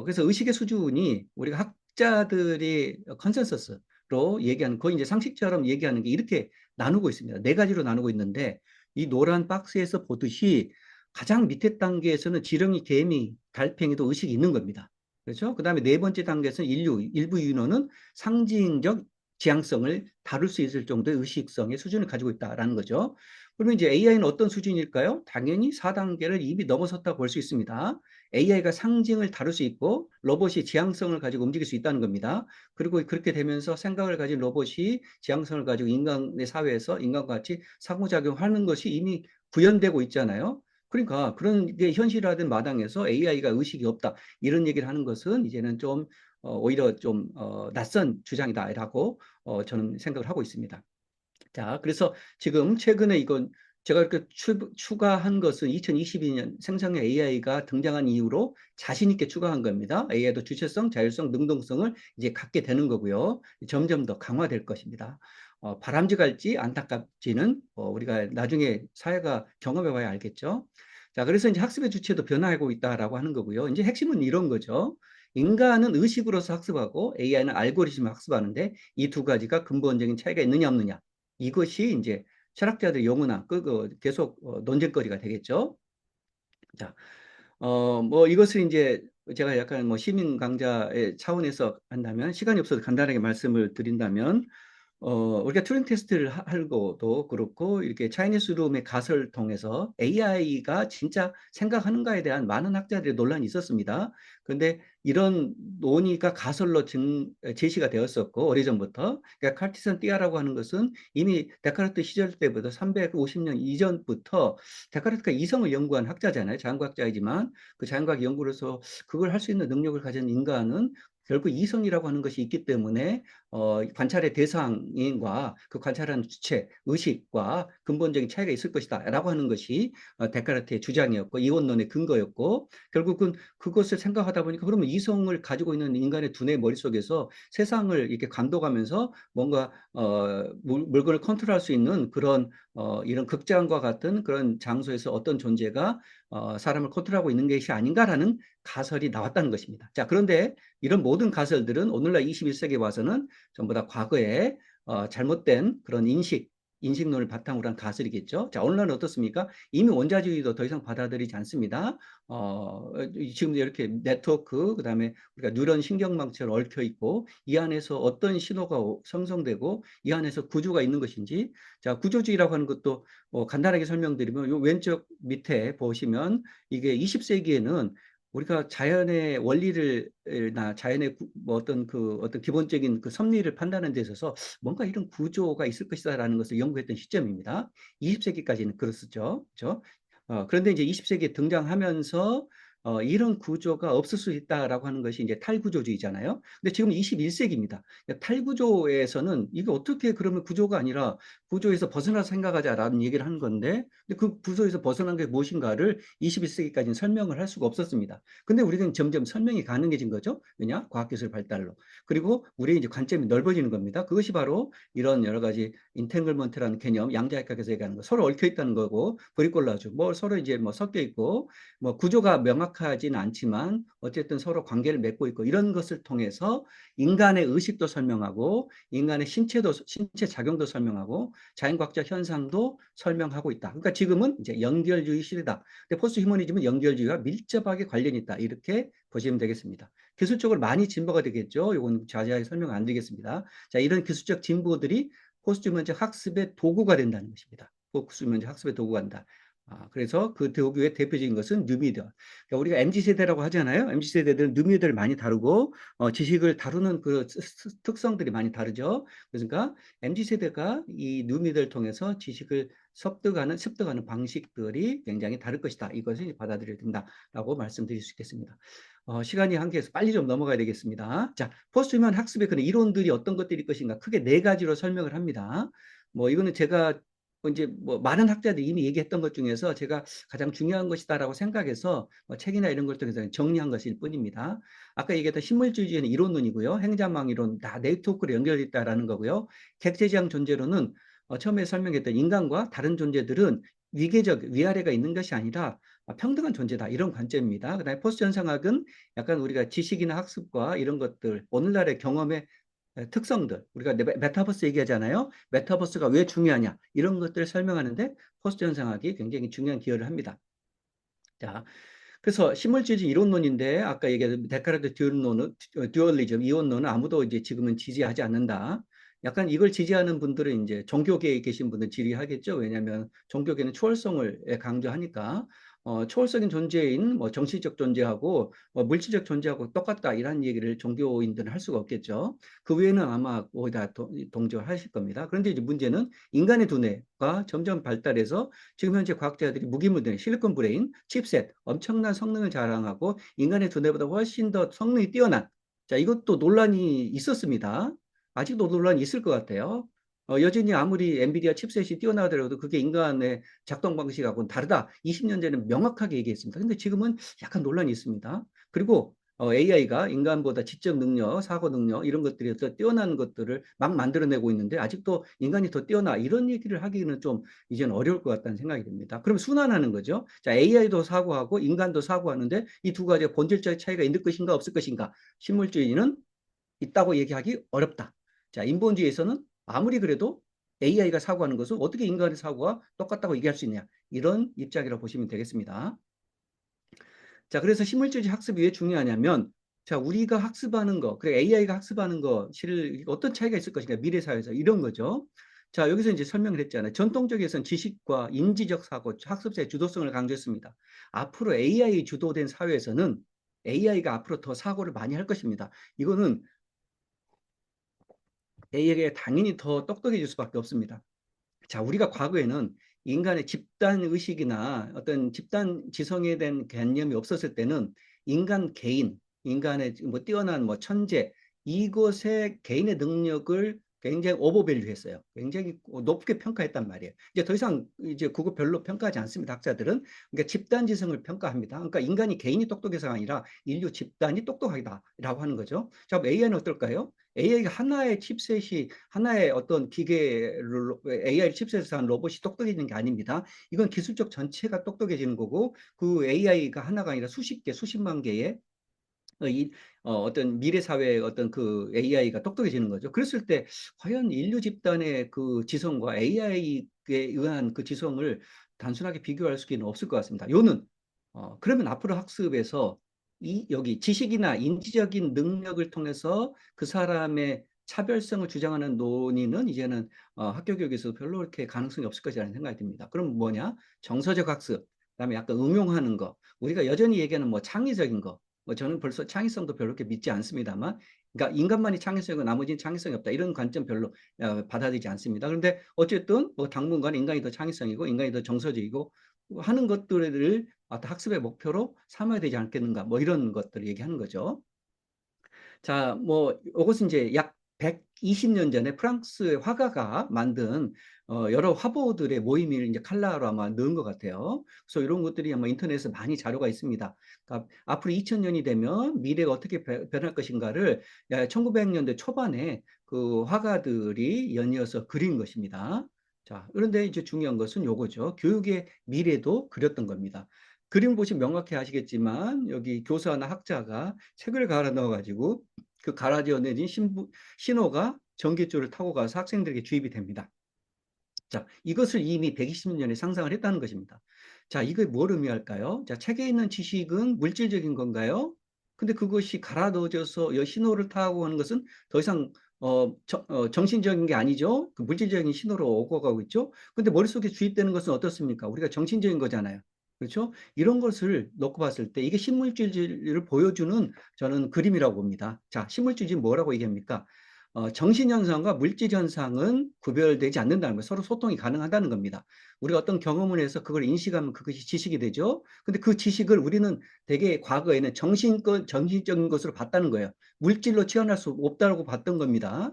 그래서 의식의 수준이 우리가 학자들이 컨센서스로 얘기하는 거의 이제 상식처럼 얘기하는 게 이렇게 나누고 있습니다. 네 가지로 나누고 있는데 이 노란 박스에서 보듯이 가장 밑에 단계에서는 지렁이, 개미, 달팽이도 의식이 있는 겁니다. 그렇죠? 그 다음에 네 번째 단계에서는 일부 윤호는 상징적 지향성을 다룰 수 있을 정도의 의식성의 수준을 가지고 있다라는 거죠. 그러면 이제 AI는 어떤 수준일까요? 당연히 4단계를 이미 넘어섰다고 볼 수 있습니다. AI가 상징을 다룰 수 있고 로봇이 지향성을 가지고 움직일 수 있다는 겁니다. 그리고 그렇게 되면서 생각을 가진 로봇이 지향성을 가지고 인간의 사회에서 인간과 같이 상호작용하는 것이 이미 구현되고 있잖아요. 그러니까 그런 게 현실화된 마당에서 AI가 의식이 없다. 이런 얘기를 하는 것은 이제는 좀 오히려 좀 낯선 주장이다라고 저는 생각을 하고 있습니다. 자, 그래서 지금 최근에 이건 제가 이렇게 추가한 것은 2022년 생성형 AI가 등장한 이후로 자신 있게 추가한 겁니다. AI도 주체성, 자율성, 능동성을 이제 갖게 되는 거고요. 점점 더 강화될 것입니다. 바람직할지 안타깝지는 우리가 나중에 사회가 경험해 봐야 알겠죠. 자, 그래서 이제 학습의 주체도 변화하고 있다라고 하는 거고요. 이제 핵심은 이런 거죠. 인간은 의식으로서 학습하고 AI는 알고리즘을 학습하는데 이 두 가지가 근본적인 차이가 있느냐 없느냐. 이것이 이제 철학자들의 영혼한 계속 논쟁거리가 되겠죠. 자, 뭐 이것을 이제 제가 약간 뭐 시민 강자의 차원에서 한다면 시간이 없어서 간단하게 말씀을 드린다면 우리가 튜링 테스트를 하고도 그렇고, 이렇게 차이니스 룸의 가설을 통해서 AI가 진짜 생각하는가에 대한 많은 학자들의 논란이 있었습니다. 그런데 이런 논의가 가설로 제시가 되었었고, 오래전부터. 그러니까 칼티선 띠아라고 하는 것은 이미 데카르트 시절 때부터 350년 이전부터 데카르트가 이성을 연구한 학자잖아요. 자연과학자이지만 그 자연과학 연구로서 그걸 할 수 있는 능력을 가진 인간은 결국 이성이라고 하는 것이 있기 때문에 관찰의 대상과 그 관찰하는 주체, 의식과 근본적인 차이가 있을 것이다 라고 하는 것이 데카르트의 주장이었고 이원론의 근거였고, 결국은 그것을 생각하다 보니까 그러면 이성을 가지고 있는 인간의 두뇌 머릿속에서 세상을 이렇게 감독하면서 뭔가 물건을 컨트롤할 수 있는 그런 이런 극장과 같은 그런 장소에서 어떤 존재가 사람을 컨트롤하고 있는 것이 아닌가라는 가설이 나왔다는 것입니다. 자, 그런데 이런 모든 가설들은 오늘날 21세기에 와서는 전부 다 과거에 잘못된 그런 인식, 인식론을 바탕으로 한 가설이겠죠. 자, 오늘날은 어떻습니까? 이미 원자주의도 더 이상 받아들이지 않습니다. 지금 이렇게 네트워크, 그다음에 우리가 뉴런 신경망처럼 얽혀 있고, 이 안에서 어떤 신호가 생성되고, 이 안에서 구조가 있는 것인지, 자, 구조주의라고 하는 것도 간단하게 설명드리면, 요 왼쪽 밑에 보시면, 이게 20세기에는 우리가 자연의 원리를 나 자연의 뭐 어떤 기본적인 그 섭리를 판단하는 데 있어서 뭔가 이런 구조가 있을 것이다라는 것을 연구했던 시점입니다. 20세기까지는 그렇었죠. 그렇죠? 그런데 이제 20세기에 등장하면서 이런 구조가 없을 수 있다라고 하는 것이 이제 탈구조주의잖아요. 근데 지금 21세기입니다. 탈구조에서는 이게 어떻게 그러면 구조가 아니라 구조에서 벗어나서 생각하자라는 얘기를 한 건데, 근데 그 구조에서 벗어난 게 무엇인가를 21세기까지는 설명을 할 수가 없었습니다. 근데 우리는 점점 설명이 가능해진 거죠. 왜냐? 과학기술 발달로. 그리고 우리의 이제 관점이 넓어지는 겁니다. 그것이 바로 이런 여러 가지 인탱글먼트라는 개념, 양자역학에서 얘기하는 거, 서로 얽혀 있다는 거고, 브리콜라주, 뭐 서로 이제 뭐 섞여 있고, 뭐 구조가 명확하지는 않지만 어쨌든 서로 관계를 맺고 있고, 이런 것을 통해서 인간의 의식도 설명하고, 인간의 신체 작용도 설명하고, 자연과학적 현상도 설명하고 있다. 그러니까 지금은 이제 연결주의 시대다. 근데 포스트 휴머니즘은 연결주의와 밀접하게 관련이 있다. 이렇게 보시면 되겠습니다. 기술적으로 많이 진보가 되겠죠. 이건 자세하게 설명 안 드리겠습니다. 자, 이런 기술적 진보들이 포스트휴먼적 학습의 도구가 된다는 것입니다. 포스트휴먼적 학습의 도구가 된다. 그래서 그 도구의 대표적인 것은 뉴미디어. 그러니까 우리가 MZ세대라고 하잖아요. MZ세대들은 뉴미디어를 많이 다루고 지식을 다루는 그 특성들이 많이 다르죠. 그러니까 MZ세대가 이 뉴미디어를 통해서 지식을 습득하는 방식들이 굉장히 다를 것이다. 이것을 받아들여야 된다라고 말씀드릴 수 있겠습니다. 시간이 한계에서 빨리 좀 넘어가야 되겠습니다. 자, 포스트휴먼 학습의 그런 이론들이 어떤 것들일 것인가 크게 네 가지로 설명을 합니다. 뭐 이거는 제가 이제 뭐 많은 학자들이 이미 얘기했던 것 중에서 제가 가장 중요한 것이다라고 생각해서 책이나 이런 걸 통해서 정리한 것일 뿐입니다. 아까 얘기했던 신물주의주의는 이론론이고요. 행자망 이론 다 네트워크로 연결돼 있다라는 거고요. 객체지향 존재론은 처음에 설명했던 인간과 다른 존재들은 위아래가 있는 것이 아니라 평등한 존재다. 이런 관점입니다. 그다음에 포스트 현상학은 약간 우리가 지식이나 학습과 이런 것들, 오늘날의 경험의 특성들, 우리가 메타버스 얘기하잖아요. 메타버스가 왜 중요하냐, 이런 것들을 설명하는데 포스트 현상학이 굉장히 중요한 기여를 합니다. 자, 그래서 신물주의 이론론인데 아까 얘기한 데카르트 듀얼리즘, 이원론은 아무도 이제 지금은 지지하지 않는다. 약간 이걸 지지하는 분들은 이제 종교계에 계신 분들은 지지하겠죠. 왜냐하면 종교계는 초월성을 강조하니까 초월적인 존재인 뭐 정신적 존재하고 물질적 존재하고 똑같다 이런 얘기를 종교인들은 할 수가 없겠죠. 그 외에는 아마 거의 다 동조하실 겁니다. 그런데 이제 문제는 인간의 두뇌가 점점 발달해서 지금 현재 과학자들이 무기물들, 실리콘 브레인, 칩셋, 엄청난 성능을 자랑하고 인간의 두뇌보다 훨씬 더 성능이 뛰어난, 자, 이것도 논란이 있었습니다. 아직도 논란이 있을 것 같아요. 여전히 아무리 엔비디아 칩셋이 뛰어나더라도 그게 인간의 작동 방식하고는 다르다. 20년 전에는 명확하게 얘기했습니다. 근데 지금은 약간 논란이 있습니다. 그리고 AI가 인간보다 지적 능력, 사고 능력 이런 것들이 더 뛰어난 것들을 막 만들어내고 있는데 아직도 인간이 더 뛰어나 이런 얘기를 하기는 좀 이제는 어려울 것 같다는 생각이 듭니다. 그럼 순환하는 거죠. 자, AI도 사고하고 인간도 사고하는데 이 두 가지의 본질적 차이가 있을 것인가 없을 것인가? 신물주의는 있다고 얘기하기 어렵다. 자, 인본주의에서는 아무리 그래도 AI가 사고하는 것을 어떻게 인간의 사고와 똑같다고 얘기할 수 있냐? 이런 입장이라고 보시면 되겠습니다. 자, 그래서 신물주의 학습이 왜 중요하냐면, 자, 우리가 학습하는 거, 그리고 AI가 학습하는 거, 실 어떤 차이가 있을 것인가, 미래 사회에서 이런 거죠. 자, 여기서 이제 설명을 했잖아요. 전통적에서는 지식과 인지적 사고, 학습자의 주도성을 강조했습니다. 앞으로 AI 주도된 사회에서는 AI가 앞으로 더 사고를 많이 할 것입니다. 이거는 A에게 당연히 더 똑똑해질 수밖에 없습니다. 자, 우리가 과거에는 인간의 집단 의식이나 어떤 집단 지성에 대한 개념이 없었을 때는 인간 개인, 인간의 뭐 뛰어난 뭐 천재, 이것의 개인의 능력을 굉장히 오버밸류 했어요. 굉장히 높게 평가했단 말이에요. 이제 더 이상 이제 그거 별로 평가하지 않습니다. 학자들은. 그러니까 집단 지성을 평가합니다. 그러니까 인간이 개인이 똑똑해서가 아니라 인류 집단이 똑똑하다라고 하는 거죠. 자, AI는 어떨까요? AI가 하나의 칩셋이 하나의 어떤 기계를 AI 칩셋에서 한 로봇이 똑똑해지는 게 아닙니다. 이건 기술적 전체가 똑똑해지는 거고 그 AI가 하나가 아니라 수십 개, 수십만 개의 어떤 미래 사회의 어떤 그 AI가 똑똑해지는 거죠. 그랬을 때 과연 인류 집단의 그 지성과 AI에 의한 그 지성을 단순하게 비교할 수는 없을 것 같습니다. 요는 그러면 앞으로 학습에서 여기 지식이나 인지적인 능력을 통해서 그 사람의 차별성을 주장하는 논의는 이제는 학교 교육에서 별로 이렇게 가능성이 없을 것이라는 생각이 듭니다. 그럼 뭐냐? 정서적 학습, 그다음에 약간 응용하는 거, 우리가 여전히 얘기하는 뭐 창의적인 거, 뭐 저는 벌써 창의성도 별로 그렇게 믿지 않습니다만, 그러니까 인간만이 창의성이고 나머지는 창의성이 없다 이런 관점 별로 받아들이지 않습니다. 그런데 어쨌든 뭐 당분간 인간이 더 창의성이고 인간이 더 정서적이고 하는 것들을 학습의 목표로 삼아야 되지 않겠는가, 뭐 이런 것들을 얘기하는 거죠. 자, 뭐 이것은 이제 약 120년 전에 프랑스의 화가가 만든 여러 화보들의 모임을 이제 칼라로 아마 넣은 것 같아요. 그래서 이런 것들이 아마 인터넷에 많이 자료가 있습니다. 그러니까 앞으로 2000년이 되면 미래가 어떻게 변할 것인가를 1900년대 초반에 그 화가들이 연이어서 그린 것입니다. 자, 그런데 이제 중요한 것은 요거죠. 교육의 미래도 그렸던 겁니다. 그림 보시면 명확히 아시겠지만 여기 교사나 학자가 책을 갈아 넣어가지고 그 갈아지어 내진 신호가 전기줄을 타고 가서 학생들에게 주입이 됩니다. 자, 이것을 이미 120년에 상상을 했다는 것입니다. 자, 이게 뭘 의미할까요? 자, 책에 있는 지식은 물질적인 건가요? 근데 그것이 갈아 넣어져서 신호를 타고 하는 것은 더 이상 정신적인 게 아니죠. 그 물질적인 신호로 오고 가고 있죠. 근데 머릿속에 주입되는 것은 어떻습니까? 우리가 정신적인 거잖아요. 그렇죠? 이런 것을 놓고 봤을 때 이게 신물질을 보여주는 저는 그림이라고 봅니다. 자, 신물질이 뭐라고 얘기합니까? 정신현상과 물질현상은 구별되지 않는다는 거예요. 서로 소통이 가능하다는 겁니다. 우리가 어떤 경험을 해서 그걸 인식하면 그것이 지식이 되죠. 근데 그 지식을 우리는 되게 과거에는 정신적인 것으로 봤다는 거예요. 물질로 치환할 수 없다고 봤던 겁니다.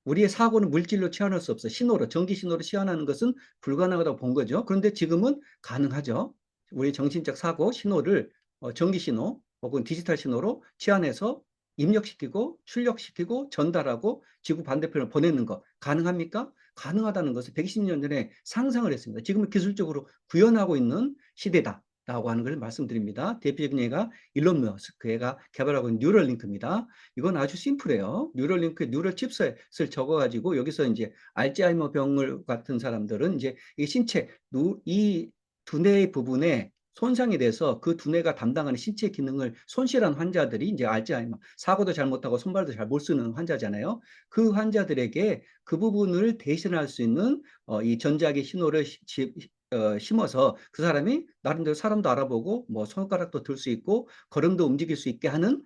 우리의 사고는 물질로 치환할 수 없어. 신호로, 전기 신호로 치환하는 것은 불가능하다고 본 거죠. 그런데 지금은 가능하죠. 우리 정신적 사고 신호를 전기 신호 혹은 디지털 신호로 치환해서 입력시키고 출력시키고 전달하고 지구 반대편을 보내는 거 가능합니까? 가능하다는 것을 120년 전에 상상을 했습니다. 지금은 기술적으로 구현하고 있는 시대다. 라고 하는 걸 말씀드립니다. 대표적인 예가 일론 머스크가 개발하고 있는 뉴럴링크입니다. 이건 아주 심플해요. 뉴럴링크에 뉴럴 칩셋을 적어가지고 여기서 이제 알츠하이머 병을 같은 사람들은 이제 이 신체 이 두뇌 부분에 손상이 돼서 그 두뇌가 담당하는 신체 기능을 손실한 환자들이 이제 알츠하이머 사고도 잘못하고 손발도 잘 못 쓰는 환자잖아요. 그 환자들에게 그 부분을 대신할 수 있는 이 전자기 신호를 심어서 그 사람이 나름대로 사람도 알아보고 뭐 손가락도 들 수 있고 걸음도 움직일 수 있게 하는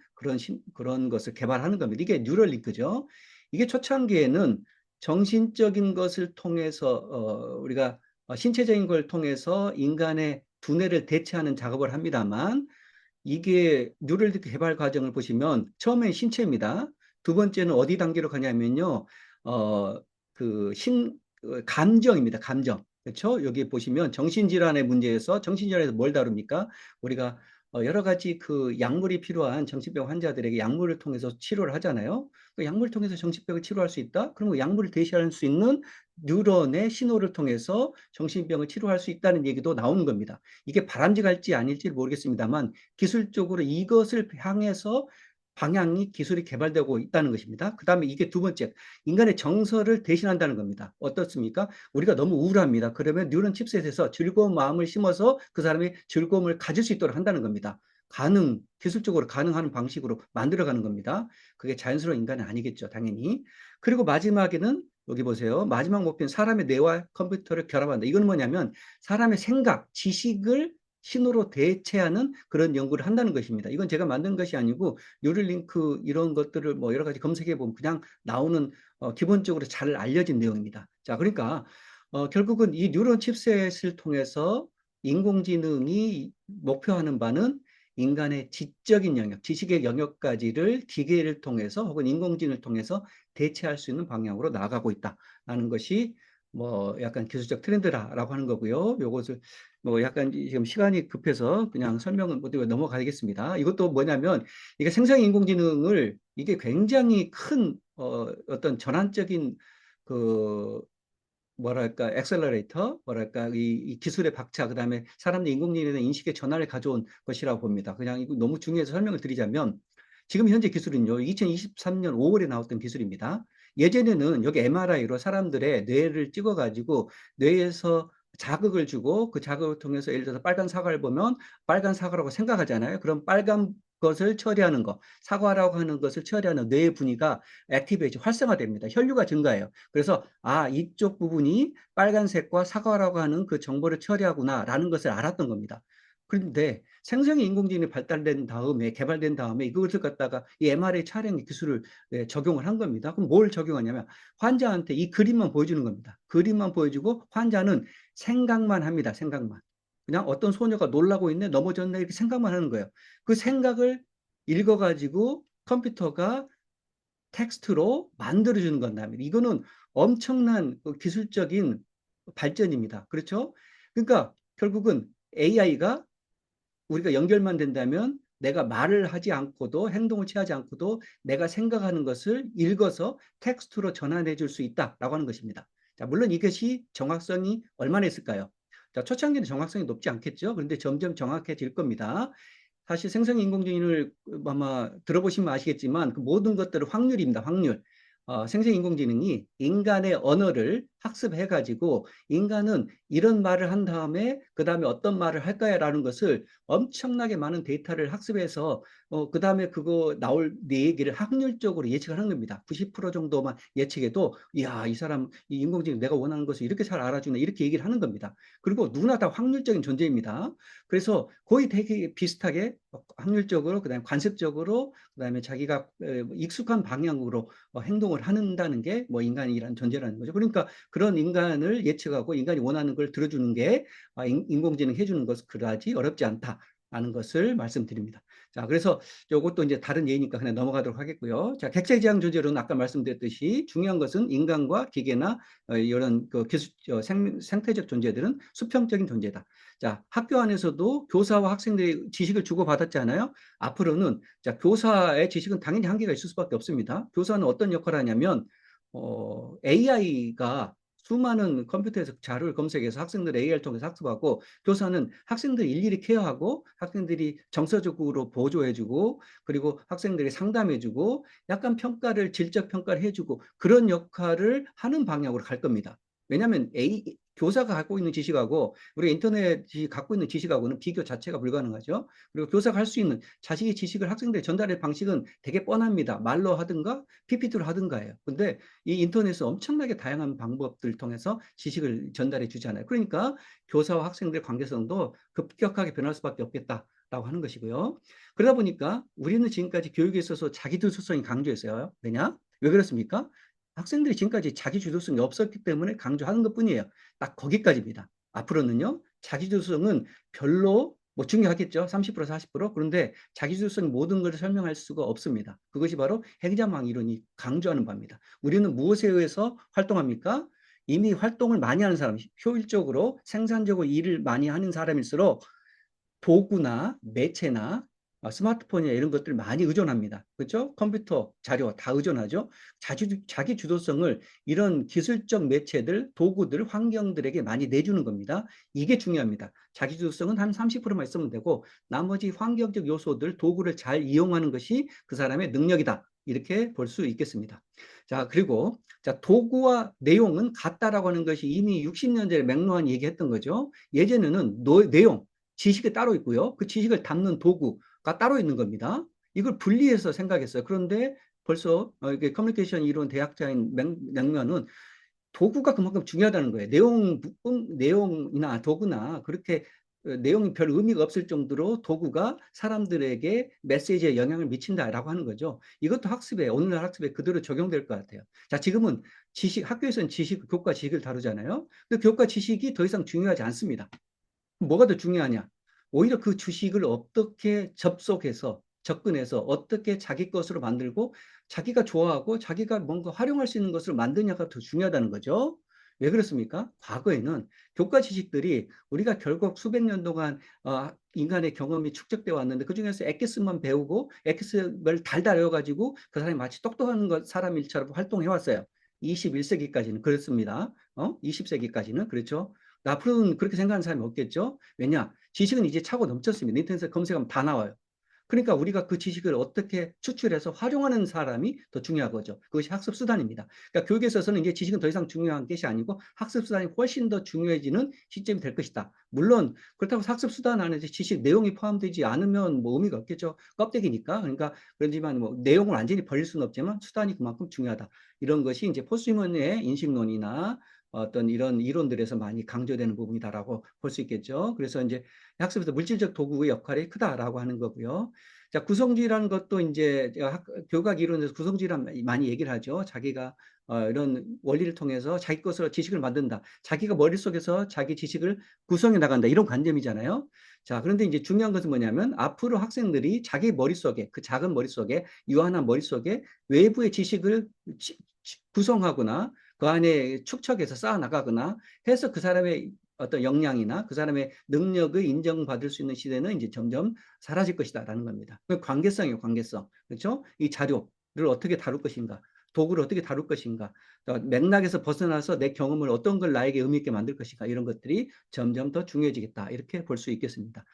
그런 것을 개발하는 겁니다. 이게 뉴럴링크죠. 이게 초창기에는 정신적인 것을 통해서 우리가 신체적인 걸 통해서 인간의 두뇌를 대체하는 작업을 합니다만 이게 뉴럴링크 개발 과정을 보시면 처음엔 신체입니다. 두 번째는 어디 단계로 가냐면요. 어, 감정입니다. 감정. 그렇죠? 여기 보시면 정신질환의 문제에서 정신질환에서 뭘 다룹니까? 우리가 여러 가지 그 약물이 필요한 정신병 환자들에게 약물을 통해서 치료를 하잖아요. 그 약물을 통해서 정신병을 치료할 수 있다? 그러면 약물을 대시할 수 있는 뉴런의 신호를 통해서 정신병을 치료할 수 있다는 얘기도 나오는 겁니다. 이게 바람직할지 아닐지 모르겠습니다만 기술적으로 이것을 향해서 방향이 기술이 개발되고 있다는 것입니다. 그 다음에 이게 두 번째, 인간의 정서를 대신한다는 겁니다. 어떻습니까? 우리가 너무 우울합니다. 그러면 뉴런 칩셋에서 즐거운 마음을 심어서 그 사람이 즐거움을 가질 수 있도록 한다는 겁니다. 기술적으로 가능한 방식으로 만들어가는 겁니다. 그게 자연스러운 인간이 아니겠죠, 당연히. 그리고 마지막에는 여기 보세요. 마지막 목표는 사람의 뇌와 컴퓨터를 결합한다. 이건 뭐냐면 사람의 생각, 지식을 신호로 대체하는 그런 연구를 한다는 것입니다. 이건 제가 만든 것이 아니고 뉴럴링크 이런 것들을 뭐 여러 가지 검색해 보면 그냥 나오는 기본적으로 잘 알려진 내용입니다. 자, 그러니까 결국은 이 뉴런 칩셋을 통해서 인공지능이 목표하는 바는 인간의 지적인 영역, 지식의 영역까지를 기계를 통해서 혹은 인공지능을 통해서 대체할 수 있는 방향으로 나아가고 있다라는 것이 뭐 약간 기술적 트렌드라고 하는 거고요. 요것을 뭐 약간 지금 시간이 급해서 그냥 설명을 못드리고 넘어가겠습니다. 이것도 뭐냐면 이게 생성 인공지능을 이게 굉장히 큰 어떤 전환적인 그 뭐랄까 엑셀러레이터 뭐랄까 이 기술의 박차 그다음에 사람들 인공지능에 대한 인식의 전환을 가져온 것이라고 봅니다. 그냥 이거 너무 중요해서 설명을 드리자면 지금 현재 기술은요, 2023년 5월에 나왔던 기술입니다. 예전에는 여기 MRI로 사람들의 뇌를 찍어가지고 뇌에서 자극을 주고 그 자극을 통해서 예를 들어서 빨간 사과를 보면 빨간 사과라고 생각하잖아요. 그럼 빨간 것을 처리하는 것, 사과라고 하는 것을 처리하는 뇌의 분위가 액티베이션, 활성화됩니다. 혈류가 증가해요. 그래서 아, 이쪽 부분이 빨간색과 사과라고 하는 그 정보를 처리하구나라는 것을 알았던 겁니다. 그런데 생성의 인공지능이 발달된 다음에 개발된 다음에 이것을 갖다가 이 MRI 촬영 기술을 적용을 한 겁니다. 그럼 뭘 적용하냐면 환자한테 이 그림만 보여주는 겁니다. 그림만 보여주고 환자는 생각만 합니다. 생각만. 그냥 어떤 소녀가 놀라고 있네, 넘어졌네 이렇게 생각만 하는 거예요. 그 생각을 읽어가지고 컴퓨터가 텍스트로 만들어주는 건답니다. 이거는 엄청난 기술적인 발전입니다. 그렇죠? 그러니까 결국은 AI가 우리가 연결만 된다면 내가 말을 하지 않고도 행동을 취하지 않고도 내가 생각하는 것을 읽어서 텍스트로 전환해 줄 수 있다라고 하는 것입니다. 자, 물론 이것이 정확성이 얼마나 있을까요? 자, 초창기는 정확성이 높지 않겠죠. 그런데 점점 정확해질 겁니다. 사실 생성인공지능을 아마 들어보시면 아시겠지만 그 모든 것들은 확률입니다. 확률. 생성인공지능이 인간의 언어를 학습해가지고 인간은 이런 말을 한 다음에 그 다음에 어떤 말을 할까요라는 것을 엄청나게 많은 데이터를 학습해서 그 다음에 그거 나올 내 얘기를 확률적으로 예측을 하는 겁니다. 90% 정도만 예측해도 이야, 이 사람 이 인공지능 내가 원하는 것을 이렇게 잘 알아주네 이렇게 얘기를 하는 겁니다. 그리고 누구나 다 확률적인 존재입니다. 그래서 거의 되게 비슷하게 확률적으로 그다음에 관습적으로 그다음에 자기가 익숙한 방향으로 행동을 한다는 게 뭐 인간이라는 존재라는 거죠. 그러니까 그런 인간을 예측하고 인간이 원하는 걸 들어주는 게 인공지능 해주는 것은 그다지 어렵지 않다라는 것을 말씀드립니다. 자, 그래서 이것도 이제 다른 예니까 그냥 넘어가도록 하겠고요. 자, 객체지향 조절은 아까 말씀드렸듯이 중요한 것은 인간과 기계나 이런 그 기술, 생태적 존재들은 수평적인 존재다. 자, 학교 안에서도 교사와 학생들이 지식을 주고받았잖아요. 앞으로는 자, 교사의 지식은 당연히 한계가 있을 수밖에 없습니다. 교사는 어떤 역할을 하냐면 AI가 수많은 컴퓨터에서 자료를 검색해서 학생들 AI를 통해서 학습하고 교사는 학생들 일일이 케어하고 학생들이 정서적으로 보조해주고 그리고 학생들이 상담해주고 약간 평가를 질적 평가를 해주고 그런 역할을 하는 방향으로 갈 겁니다. 왜냐하면 교사가 갖고 있는 지식하고 우리 인터넷이 갖고 있는 지식하고는 비교 자체가 불가능하죠. 그리고 교사가 할 수 있는 자식의 지식을 학생들에 전달할 방식은 되게 뻔합니다. 말로 하든가 PPT로 하든가예요. 근데 이 인터넷은 엄청나게 다양한 방법들을 통해서 지식을 전달해 주잖아요. 그러니까 교사와 학생들의 관계성도 급격하게 변할 수밖에 없겠다라고 하는 것이고요. 그러다 보니까 우리는 지금까지 교육에 있어서 자기주도성이 강조했어요. 왜냐? 왜 그렇습니까? 학생들이 지금까지 자기주도성이 없었기 때문에 강조하는 것뿐이에요. 딱 거기까지입니다. 앞으로는요, 자기주도성은 별로 뭐 중요하겠죠. 30% 40%. 그런데 자기주도성 모든 것을 설명할 수가 없습니다. 그것이 바로 행자망 이론이 강조하는 바입니다. 우리는 무엇에 의해서 활동합니까? 이미 활동을 많이 하는 사람, 효율적으로 생산적으로 일을 많이 하는 사람일수록 도구나 매체나 스마트폰이나 이런 것들 많이 의존합니다. 그렇죠? 컴퓨터, 자료 다 의존하죠. 자기 주도성을 이런 기술적 매체들, 도구들, 환경들에게 많이 내주는 겁니다. 이게 중요합니다. 자기 주도성은 한 30%만 있으면 되고 나머지 환경적 요소들, 도구를 잘 이용하는 것이 그 사람의 능력이다. 이렇게 볼 수 있겠습니다. 자, 그리고 자, 도구와 내용은 같다라고 하는 것이 이미 60년 전에 맥루한이 얘기했던 거죠. 예전에는 내용, 지식이 따로 있고요. 그 지식을 담는 도구가 따로 있는 겁니다. 이걸 분리해서 생각했어요. 그런데 벌써 이게 커뮤니케이션 이론 대학자인 맥면은 도구가 그만큼 중요하다는 거예요. 내용이나 도구나 그렇게 내용이 별 의미가 없을 정도로 도구가 사람들에게 메시지에 영향을 미친다라고 하는 거죠. 이것도 학습에, 오늘날 학습에 그대로 적용될 것 같아요. 자, 지금은 학교에서는 교과 지식을 다루잖아요. 그 교과 지식이 더 이상 중요하지 않습니다. 뭐가 더 중요하냐? 오히려 그 주식을 어떻게 접속해서 접근해서 어떻게 자기 것으로 만들고 자기가 좋아하고 자기가 뭔가 활용할 수 있는 것으로 만드냐가 더 중요하다는 거죠. 왜 그렇습니까? 과거에는 교과 지식들이 우리가 결국 수백 년 동안 인간의 경험이 축적되어 왔는데 그중에서 엑기스만 배우고 엑기스를 달달 외워가지고 그 사람이 마치 똑똑한 사람일처럼 활동해 왔어요. 21세기까지는 그렇습니다. 20세기까지는 그렇죠. 앞으로는 그렇게 생각하는 사람이 없겠죠. 왜냐? 지식은 이제 차고 넘쳤습니다. 인터넷에 검색하면 다 나와요. 그러니까 우리가 그 지식을 어떻게 추출해서 활용하는 사람이 더 중요한 거죠. 그것이 학습 수단입니다. 그러니까 교육에 있어서는 이제 지식은 더 이상 중요한 것이 아니고 학습 수단이 훨씬 더 중요해지는 시점이 될 것이다. 물론 그렇다고 학습 수단 안에 지식 내용이 포함되지 않으면 뭐 의미가 없겠죠. 껍데기니까. 그러니까 그렇지만 뭐 내용을 완전히 버릴 수는 없지만 수단이 그만큼 중요하다. 이런 것이 이제 포스트휴먼의 인식론이나 어떤 이런 이론들에서 많이 강조되는 부분이다라고 볼 수 있겠죠. 그래서 이제 학습에서 물질적 도구의 역할이 크다라고 하는 거고요. 자, 구성주의라는 것도 이제 교각 이론에서 구성주의란 많이 얘기를 하죠. 자기가 이런 원리를 통해서 자기 것으로 지식을 만든다. 자기가 머릿속에서 자기 지식을 구성해 나간다. 이런 관점이잖아요. 자, 그런데 이제 중요한 것은 뭐냐면 앞으로 학생들이 자기 머릿속에, 그 작은 머릿속에, 유한한 머릿속에 외부의 지식을 구성하거나 그 안에 축적해서 쌓아 나가거나 해서 그 사람의 어떤 역량이나 그 사람의 능력을 인정받을 수 있는 시대는 이제 점점 사라질 것이다라는 겁니다. 그 관계성이에요, 관계성. 그렇죠? 이 자료를 어떻게 다룰 것인가, 도구를 어떻게 다룰 것인가, 맥락에서 벗어나서 내 경험을 어떤 걸 나에게 의미 있게 만들 것인가, 이런 것들이 점점 더 중요해지겠다. 이렇게 볼 수 있겠습니다.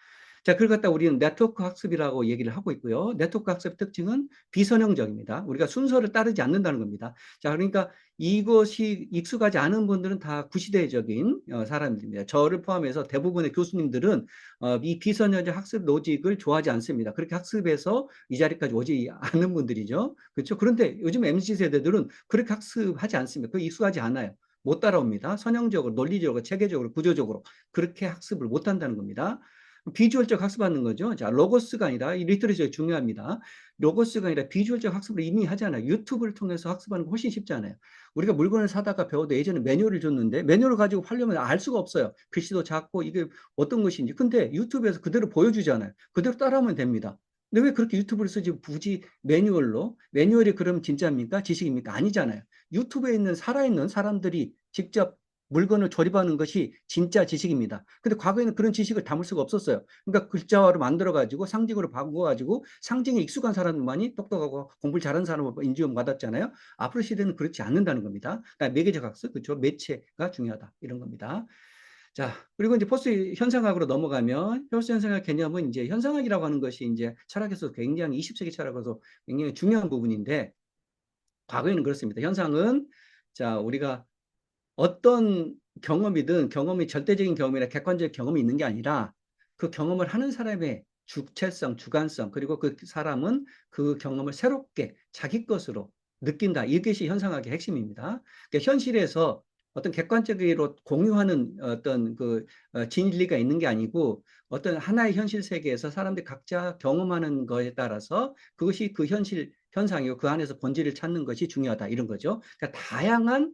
자, 그걸 갖다 우리는 네트워크 학습이라고 얘기를 하고 있고요. 네트워크 학습의 특징은 비선형적입니다. 우리가 순서를 따르지 않는다는 겁니다. 자, 그러니까 이것이 익숙하지 않은 분들은 다 구시대적인 사람들입니다. 저를 포함해서 대부분의 교수님들은 이 비선형적 학습 로직을 좋아하지 않습니다. 그렇게 학습해서 이 자리까지 오지 않은 분들이죠. 그렇죠? 그런데 요즘 MZ 세대들은 그렇게 학습하지 않습니다. 그 익숙하지 않아요. 못 따라옵니다. 선형적으로, 논리적으로, 체계적으로, 구조적으로 그렇게 학습을 못 한다는 겁니다. 비주얼적 학습하는 거죠. 자, 로고스가 아니라 이 리터러시가 중요합니다. 로고스가 아니라 비주얼적 학습을 이미 하잖아요. 유튜브를 통해서 학습하는 거 훨씬 쉽잖아요. 우리가 물건을 사다가 배워도 예전에 매뉴얼을 줬는데 매뉴얼을 가지고 하려면 알 수가 없어요. 글씨도 작고 이게 어떤 것인지. 근데 유튜브에서 그대로 보여주잖아요. 그대로 따라하면 됩니다. 근데 왜 그렇게 유튜브를 쓰지 굳이 매뉴얼로? 매뉴얼이 그럼 진짜입니까? 지식입니까? 아니잖아요. 유튜브에 있는 살아있는 사람들이 직접 물건을 조립하는 것이 진짜 지식입니다. 근데 과거에는 그런 지식을 담을 수가 없었어요. 그러니까 글자화로 만들어가지고 상징으로 바꿔가지고 상징에 익숙한 사람만이 똑똑하고 공부를 잘하는 사람을 인지원 받았잖아요. 앞으로 시대는 그렇지 않는다는 겁니다. 그러니까 매개적 학습, 그렇죠? 매체가 중요하다. 이런 겁니다. 자, 그리고 이제 포스트 현상학으로 넘어가면 포스트 현상학 개념은 이제 현상학이라고 하는 것이 이제 철학에서 굉장히 20세기 철학에서 굉장히 중요한 부분인데 과거에는 그렇습니다. 현상은 자, 우리가 어떤 경험이든 경험이 절대적인 경험이나 객관적 경험이 있는 게 아니라 그 경험을 하는 사람의 주체성, 주관성, 그리고 그 사람은 그 경험을 새롭게 자기 것으로 느낀다. 이것이 현상학의 핵심입니다. 그러니까 현실에서 어떤 객관적으로 공유하는 어떤 그 진리가 있는 게 아니고 어떤 하나의 현실 세계에서 사람들이 각자 경험하는 것에 따라서 그것이 그 현실 현상이고 그 안에서 본질을 찾는 것이 중요하다. 이런 거죠. 그러니까 다양한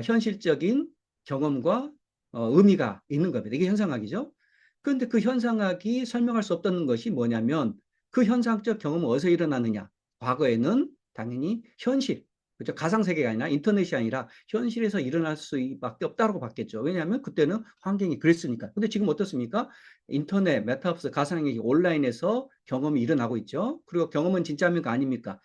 현실적인 경험과 의미가 있는 겁니다. 이게 현상학이죠. 그런데 그 현상학이 설명할 수 없다는 것이 뭐냐면 그 현상적 경험은 어디서 일어나느냐? 과거에는 당연히 현실, 그죠? 가상세계가 아니라 인터넷이 아니라 현실에서 일어날 수밖에 없다고 봤겠죠. 왜냐하면 그때는 환경이 그랬으니까. 근데 지금 어떻습니까? 인터넷, 메타버스, 가상세계 온라인에서 경험이 일어나고 있죠. 그리고 경험은 진짜입니까? 아닙니까?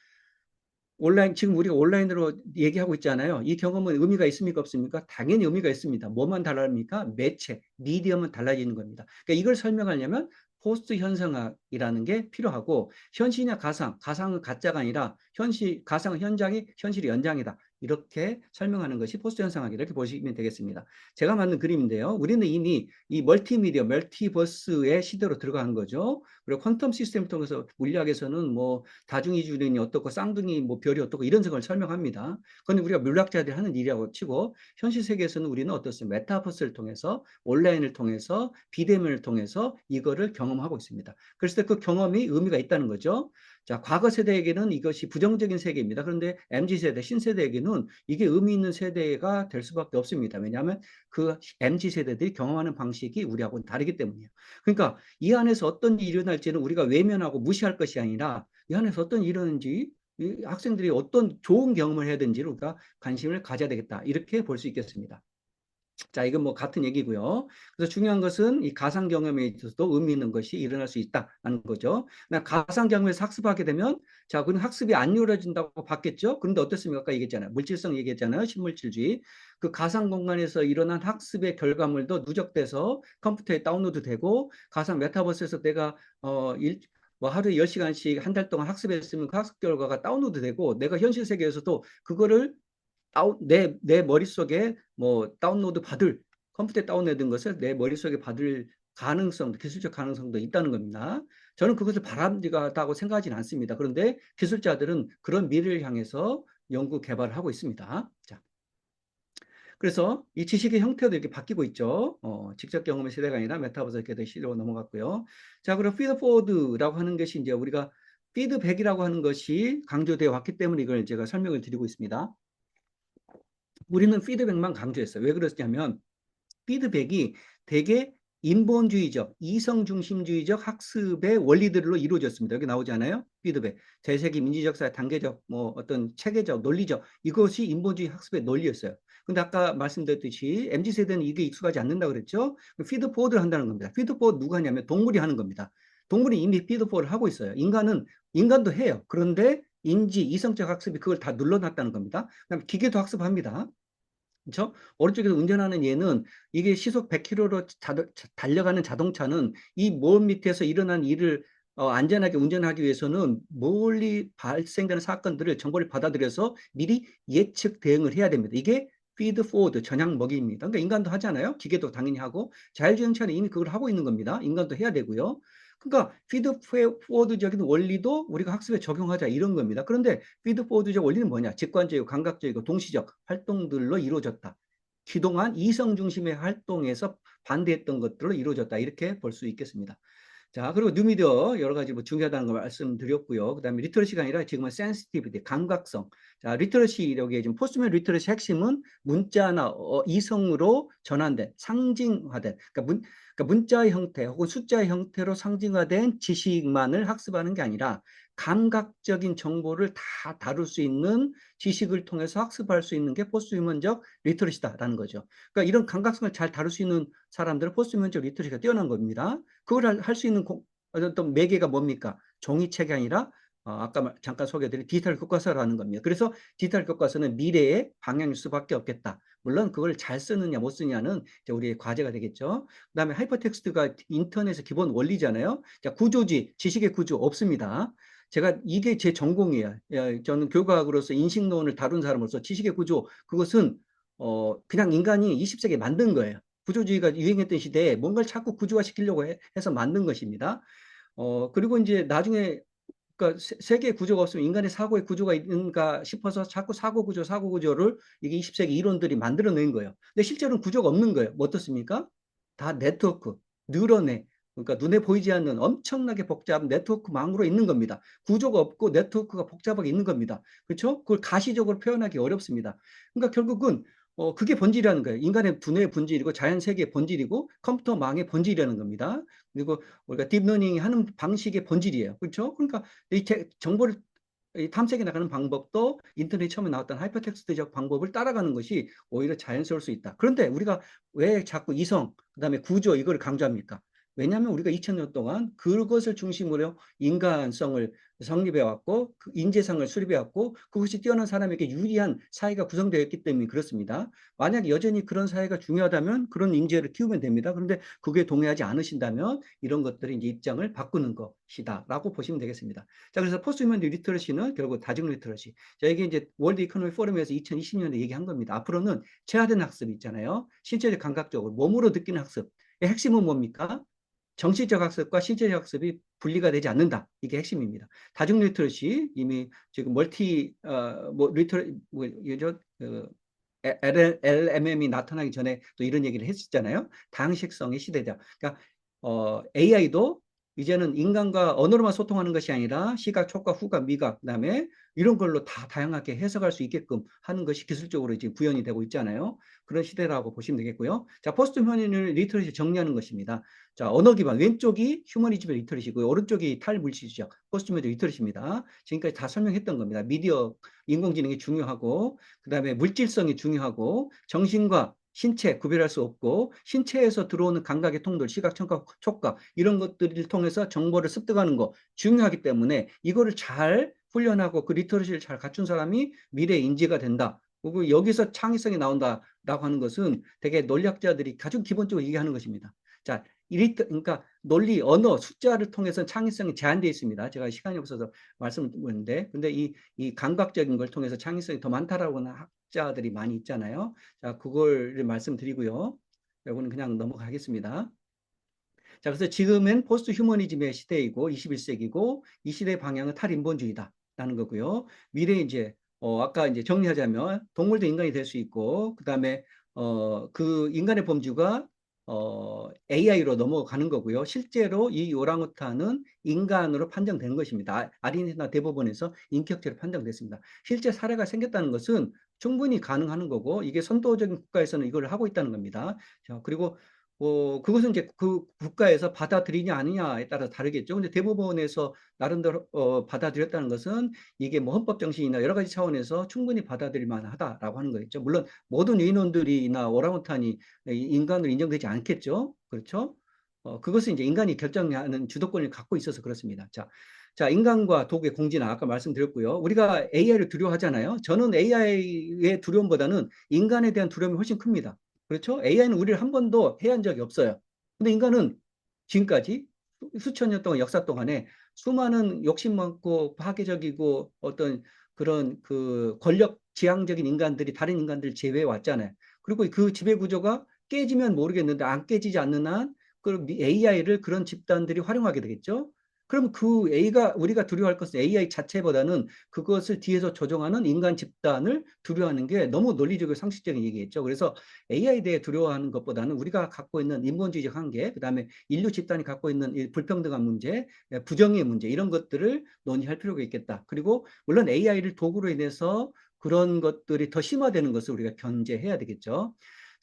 온라인, 지금 우리가 온라인으로 얘기하고 있잖아요. 이 경험은 의미가 있습니까? 없습니까? 당연히 의미가 있습니다. 뭐만 달라집니까? 매체, 미디엄은 달라지는 겁니다. 그러니까 이걸 설명하려면 포스트 현상학이라는 게 필요하고, 현실이냐 가상, 가상은 가짜가 아니라 현실, 가상은 현장이 현실의 연장이다. 이렇게 설명하는 것이 포스트 현상학 이렇게 보시면 되겠습니다. 제가 만든 그림인데요. 우리는 이미 이 멀티미디어, 멀티버스의 시대로 들어간 거죠. 그리고 퀀텀 시스템을 통해서 물리학에서는 뭐 다중이주론이 어떻고 쌍둥이 뭐 별이 어떻고 이런 걸 설명합니다. 그건 우리가 물리학자들이 하는 일이라고 치고 현실 세계에서는 우리는 어떻습니까? 메타버스를 통해서 온라인을 통해서 비대면을 통해서 이거를 경험하고 있습니다. 그랬을 때 그 경험이 의미가 있다는 거죠. 자, 과거 세대에게는 이것이 부정적인 세계입니다. 그런데 MZ세대, 신세대에게는 이게 의미 있는 세대가 될 수밖에 없습니다. 왜냐하면 그 MZ세대들이 경험하는 방식이 우리하고는 다르기 때문이에요. 그러니까 이 안에서 어떤 일이 일어날지는 우리가 외면하고 무시할 것이 아니라 이 안에서 어떤 일이 일어나는지 이 학생들이 어떤 좋은 경험을 해야 되는지 우리가 관심을 가져야 되겠다. 이렇게 볼 수 있겠습니다. 자, 이건 뭐 같은 얘기고요. 그래서 중요한 것은 이 가상 경험에 있어서도 의미 있는 것이 일어날 수 있다는 거죠. 가상 경험에서 학습하게 되면 자, 그럼 학습이 안 이루어진다고 봤겠죠? 그런데 어떻습니까? 아까 얘기했잖아요. 물질성 얘기했잖아요. 신물질주의. 그 가상 공간에서 일어난 학습의 결과물도 누적돼서 컴퓨터에 다운로드 되고 가상 메타버스에서 내가 뭐 하루에 10시간씩 한 달 동안 학습했으면 그 학습 결과가 다운로드 되고 내가 현실 세계에서도 그거를 내 머릿속에 뭐 다운로드 받을 컴퓨터에 다운로드된 것을 내 머릿속에 받을 가능성, 기술적 가능성도 있다는 겁니다. 저는 그것을 바람직하다고 생각하지는 않습니다. 그런데 기술자들은 그런 미래를 향해서 연구 개발을 하고 있습니다. 자, 그래서 이 지식의 형태도 이렇게 바뀌고 있죠. 직접 경험의 시대가 아니라 메타버스 이렇게 시대로 넘어갔고요. 자, 그럼 피드포워드라고 하는 것이 이제 우리가 피드백이라고 하는 것이 강조되어 왔기 때문에 이걸 제가 설명을 드리고 있습니다. 우리는 피드백만 강조했어요. 왜 그러냐면 피드백이 되게 인본주의적, 이성중심주의적 학습의 원리들로 이루어졌습니다. 여기 나오지 않아요? 피드백. 재세기 민주적사 단계적, 뭐 어떤 체계적, 논리적, 이것이 인본주의 학습의 논리였어요. 근데 아까 말씀드렸듯이 MZ세대는 이게 익숙하지 않는다 그랬죠? 피드포워드를 한다는 겁니다. 피드포워드 누가 하냐면 동물이 하는 겁니다. 동물이 이미 피드포워드를 하고 있어요. 인간도 해요. 그런데 인지, 이성적 학습이 그걸 다 눌러놨다는 겁니다. 그다음에 기계도 학습합니다. 그렇죠? 오른쪽에서 운전하는 얘는 이게 시속 100km로 달려가는 자동차는 이 먼 밑에서 일어난 일을 안전하게 운전하기 위해서는 멀리 발생되는 사건들을 정보를 받아들여서 미리 예측 대응을 해야 됩니다. 이게 feed forward 전향 먹이입니다. 그러니까 인간도 하잖아요. 기계도 당연히 하고 자율주행차는 이미 그걸 하고 있는 겁니다. 인간도 해야 되고요. 그러니까 피드 포워드적인 원리도 우리가 학습에 적용하자 이런 겁니다. 그런데 피드 포워드적 원리는 뭐냐? 직관적이고 감각적이고 동시적 활동들로 이루어졌다. 그동안 이성 중심의 활동에서 반대했던 것들로 이루어졌다. 이렇게 볼 수 있겠습니다. 자, 그리고 뉴미디어 여러 가지 뭐 중요하다는 거 말씀드렸고요. 그 다음에 리터러시가 아니라 지금은 센시티비티, 감각성. 자, 리터러시, 여기 지금 포스트맨 리터러시 핵심은 문자나 이성으로 전환된, 상징화된, 그러니까 문자의 형태 혹은 숫자의 형태로 상징화된 지식만을 학습하는 게 아니라 감각적인 정보를 다 다룰 수 있는 지식을 통해서 학습할 수 있는 게 포스트휴먼적 리터러시다라는 거죠. 그러니까 이런 감각성을 잘 다룰 수 있는 사람들은 포스트휴먼적 리터러시가 뛰어난 겁니다. 그걸 할 수 있는 어떤 매개가 뭡니까? 종이책이 아니라 아까 잠깐 소개해드린 디지털 교과서라는 겁니다. 그래서 디지털 교과서는 미래의 방향일 수밖에 없겠다. 물론 그걸 잘 쓰느냐 못 쓰느냐는 이제 우리의 과제가 되겠죠. 그다음에 하이퍼텍스트가 인터넷의 기본 원리잖아요. 자, 구조지, 지식의 구조 없습니다. 제가 이게 제 전공이에요. 저는 교과학으로서 인식론을 다룬 사람으로서 지식의 구조, 그것은 그냥 인간이 20세기에 만든 거예요. 구조주의가 유행했던 시대에 뭔가를 자꾸 구조화 시키려고 해서 만든 것입니다. 그리고 이제 나중에 그러니까 세계의 구조가 없으면 인간의 사고의 구조가 있는가 싶어서 자꾸 사고 구조를 이게 20세기 이론들이 만들어낸 거예요. 근데 실제로는 구조가 없는 거예요. 뭐 어떻습니까? 다 네트워크, 뉴런에 그러니까 눈에 보이지 않는 엄청나게 복잡한 네트워크망으로 있는 겁니다. 구조가 없고 네트워크가 복잡하게 있는 겁니다. 그렇죠? 그걸 가시적으로 표현하기 어렵습니다. 그러니까 결국은 그게 본질이라는 거예요. 인간의 두뇌의 본질이고 자연 세계의 본질이고 컴퓨터망의 본질이라는 겁니다. 그리고 우리가 딥러닝 하는 방식의 본질이에요. 그렇죠? 그러니까 이 정보를 탐색해 나가는 방법도 인터넷 처음에 나왔던 하이퍼텍스트적 방법을 따라가는 것이 오히려 자연스러울 수 있다. 그런데 우리가 왜 자꾸 이성, 그다음에 구조 이걸 강조합니까? 왜냐하면 우리가 2000년 동안 그것을 중심으로 인간성을 성립해 왔고 그 인재상을 수립해 왔고 그것이 뛰어난 사람에게 유리한 사회가 구성되어 있기 때문에 그렇습니다. 만약 여전히 그런 사회가 중요하다면 그런 인재를 키우면 됩니다. 그런데 그게 동의하지 않으신다면 이런 것들이 이제 입장을 바꾸는 것이다라고 보시면 되겠습니다. 자, 그래서 포스트휴먼 리터러시는 결국 다중 리터러시. 자, 이게 이제 월드 이코노미 포럼에서 2020년에 얘기한 겁니다. 앞으로는 체화된 학습이 있잖아요. 신체적 감각적으로 몸으로 느끼는 학습. 핵심은 뭡니까? 정신적 학습과 신체적 학습이 분리가 되지 않는다. 이게 핵심입니다. 다중 리터러시 이미 지금 뭐 리터 뭐 예죠 LMM이 나타나기 전에 또 이런 얘기를 했었잖아요. 다양식성의 시대다. 그러니까 AI도 이제는 인간과 언어로만 소통하는 것이 아니라 시각, 촉각, 후각, 미각, 그다음에 이런 걸로 다 다양하게 해석할 수 있게끔 하는 것이 기술적으로 이제 구현이 되고 있잖아요. 그런 시대라고 보시면 되겠고요. 자, 포스트 휴머니즘 리터러시 정리하는 것입니다. 자, 언어 기반 왼쪽이 휴머니즘 리터러시고요. 오른쪽이 탈물질적 포스트 휴머니즘 리터러시입니다. 지금까지 다 설명했던 겁니다. 미디어, 인공지능이 중요하고 그다음에 물질성이 중요하고 정신과 신체 구별할 수 없고 신체에서 들어오는 감각의 통들, 시각, 청각, 촉각 이런 것들을 통해서 정보를 습득하는 거 중요하기 때문에 이거를 잘 훈련하고 그 리터러시를 잘 갖춘 사람이 미래의 인재가 된다. 그리고 여기서 창의성이 나온다라고 하는 것은 되게 논리학자들이 가장 기본적으로 얘기하는 것입니다. 자, 그러니까 논리, 언어, 숫자를 통해서 창의성이 제한되어 있습니다. 제가 시간이 없어서 말씀을 드렸는데, 근데 이 감각적인 걸 통해서 창의성이 더 많다라고 하는 학자들이 많이 있잖아요. 자, 그걸 말씀드리고요. 이거는 그냥 넘어가겠습니다. 자, 그래서 지금은 포스트 휴머니즘의 시대이고 21세기고 이 시대의 방향은 탈인본주의다라는 거고요. 미래 이제 아까 이제 정리하자면 동물도 인간이 될 수 있고 그다음에 그 인간의 범주가 AI로 넘어가는 거고요. 실제로 이 오랑우탄은 인간으로 판정된 것입니다. 아르헨티나 대법원에서 인격죄로 판정됐습니다. 실제 사례가 생겼다는 것은 충분히 가능한 거고 이게 선도적인 국가에서는 이걸 하고 있다는 겁니다. 자, 그리고 그것은 이제 그 국가에서 받아들이냐 아니냐에 따라 다르겠죠. 근데 대법원에서 나름대로 받아들였다는 것은 이게 뭐 헌법 정신이나 여러 가지 차원에서 충분히 받아들일 만하다라고 하는 거겠죠. 물론 모든 유인원들이나 오랑우탄이 인간으로 인정되지 않겠죠. 그렇죠? 그것은 이제 인간이 결정하는 주도권을 갖고 있어서 그렇습니다. 자, 인간과 도구의 공진화 아까 말씀드렸고요. 우리가 AI를 두려워하잖아요. 저는 AI의 두려움보다는 인간에 대한 두려움이 훨씬 큽니다. 그렇죠? AI는 우리를 한 번도 해한 적이 없어요. 근데 인간은 지금까지 수천 년 동안 역사 동안에 수많은 욕심 많고 파괴적이고 어떤 그런 그 권력 지향적인 인간들이 다른 인간들을 제외해 왔잖아요. 그리고 그 지배 구조가 깨지면 모르겠는데 안 깨지지 않는 한 그 AI를 그런 집단들이 활용하게 되겠죠. 그럼 그 우리가 두려워할 것은 AI 자체보다는 그것을 뒤에서 조종하는 인간 집단을 두려워하는 게 너무 논리적이고 상식적인 얘기겠죠. 그래서 AI에 대해 두려워하는 것보다는 우리가 갖고 있는 인본주의적 한계, 그다음에 인류 집단이 갖고 있는 이 불평등한 문제, 부정의 문제 이런 것들을 논의할 필요가 있겠다. 그리고 물론 AI를 도구로 인해서 그런 것들이 더 심화되는 것을 우리가 견제해야 되겠죠.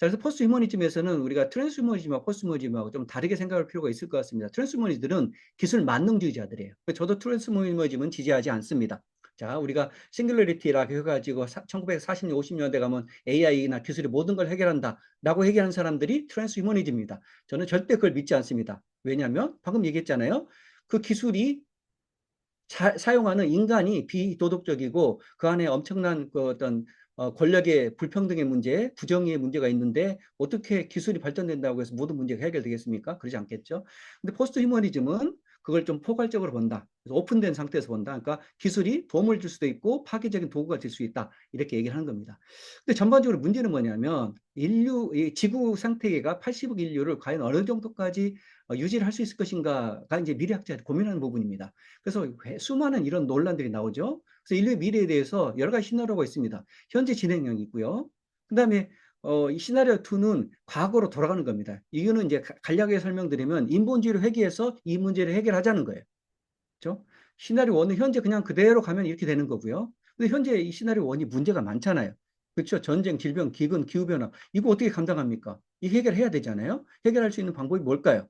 자, 그래서 포스트 휴머니즘에서는 우리가 트랜스 휴머니즘과 포스트 휴머니즘하고 좀 다르게 생각할 필요가 있을 것 같습니다. 트랜스 휴머니즘들은 기술 만능주의자들이에요. 저도 트랜스 휴머니즘은 지지하지 않습니다. 자, 우리가 싱글러리티라고 해가지고 1940년, 50년대 가면 AI나 기술이 모든 걸 해결한다라고 얘기하는 사람들이 트랜스 휴머니즘입니다. 저는 절대 그걸 믿지 않습니다. 왜냐하면 방금 얘기했잖아요. 그 기술이 사용하는 인간이 비도덕적이고 그 안에 엄청난 그 어떤 권력의 불평등의 문제, 부정의의 문제가 있는데 어떻게 기술이 발전된다고 해서 모든 문제가 해결되겠습니까? 그러지 않겠죠. 근데 포스트 휴머니즘은 그걸 좀 포괄적으로 본다. 그래서 오픈된 상태에서 본다. 그러니까 기술이 도움을 줄 수도 있고 파괴적인 도구가 될 수 있다. 이렇게 얘기를 하는 겁니다. 근데 전반적으로 문제는 뭐냐면 이 지구 생태계가 80억 인류를 과연 어느 정도까지 유지를 할 수 있을 것인가가 이제 미래학자들이 고민하는 부분입니다. 그래서 수많은 이런 논란들이 나오죠. 그래서 인류의 미래에 대해서 여러 가지 시나리오가 있습니다. 현재 진행형이 있고요. 그다음에 이 시나리오 2는 과거로 돌아가는 겁니다. 이거는 이제 간략하게 설명드리면 인본주의를 회귀해서 이 문제를 해결하자는 거예요. 그렇죠? 시나리오 1은 현재 그냥 그대로 가면 이렇게 되는 거고요. 근데 현재 이 시나리오 1이 문제가 많잖아요. 그렇죠? 전쟁, 질병, 기근, 기후변화. 이거 어떻게 감당합니까? 이 해결해야 되잖아요. 해결할 수 있는 방법이 뭘까요?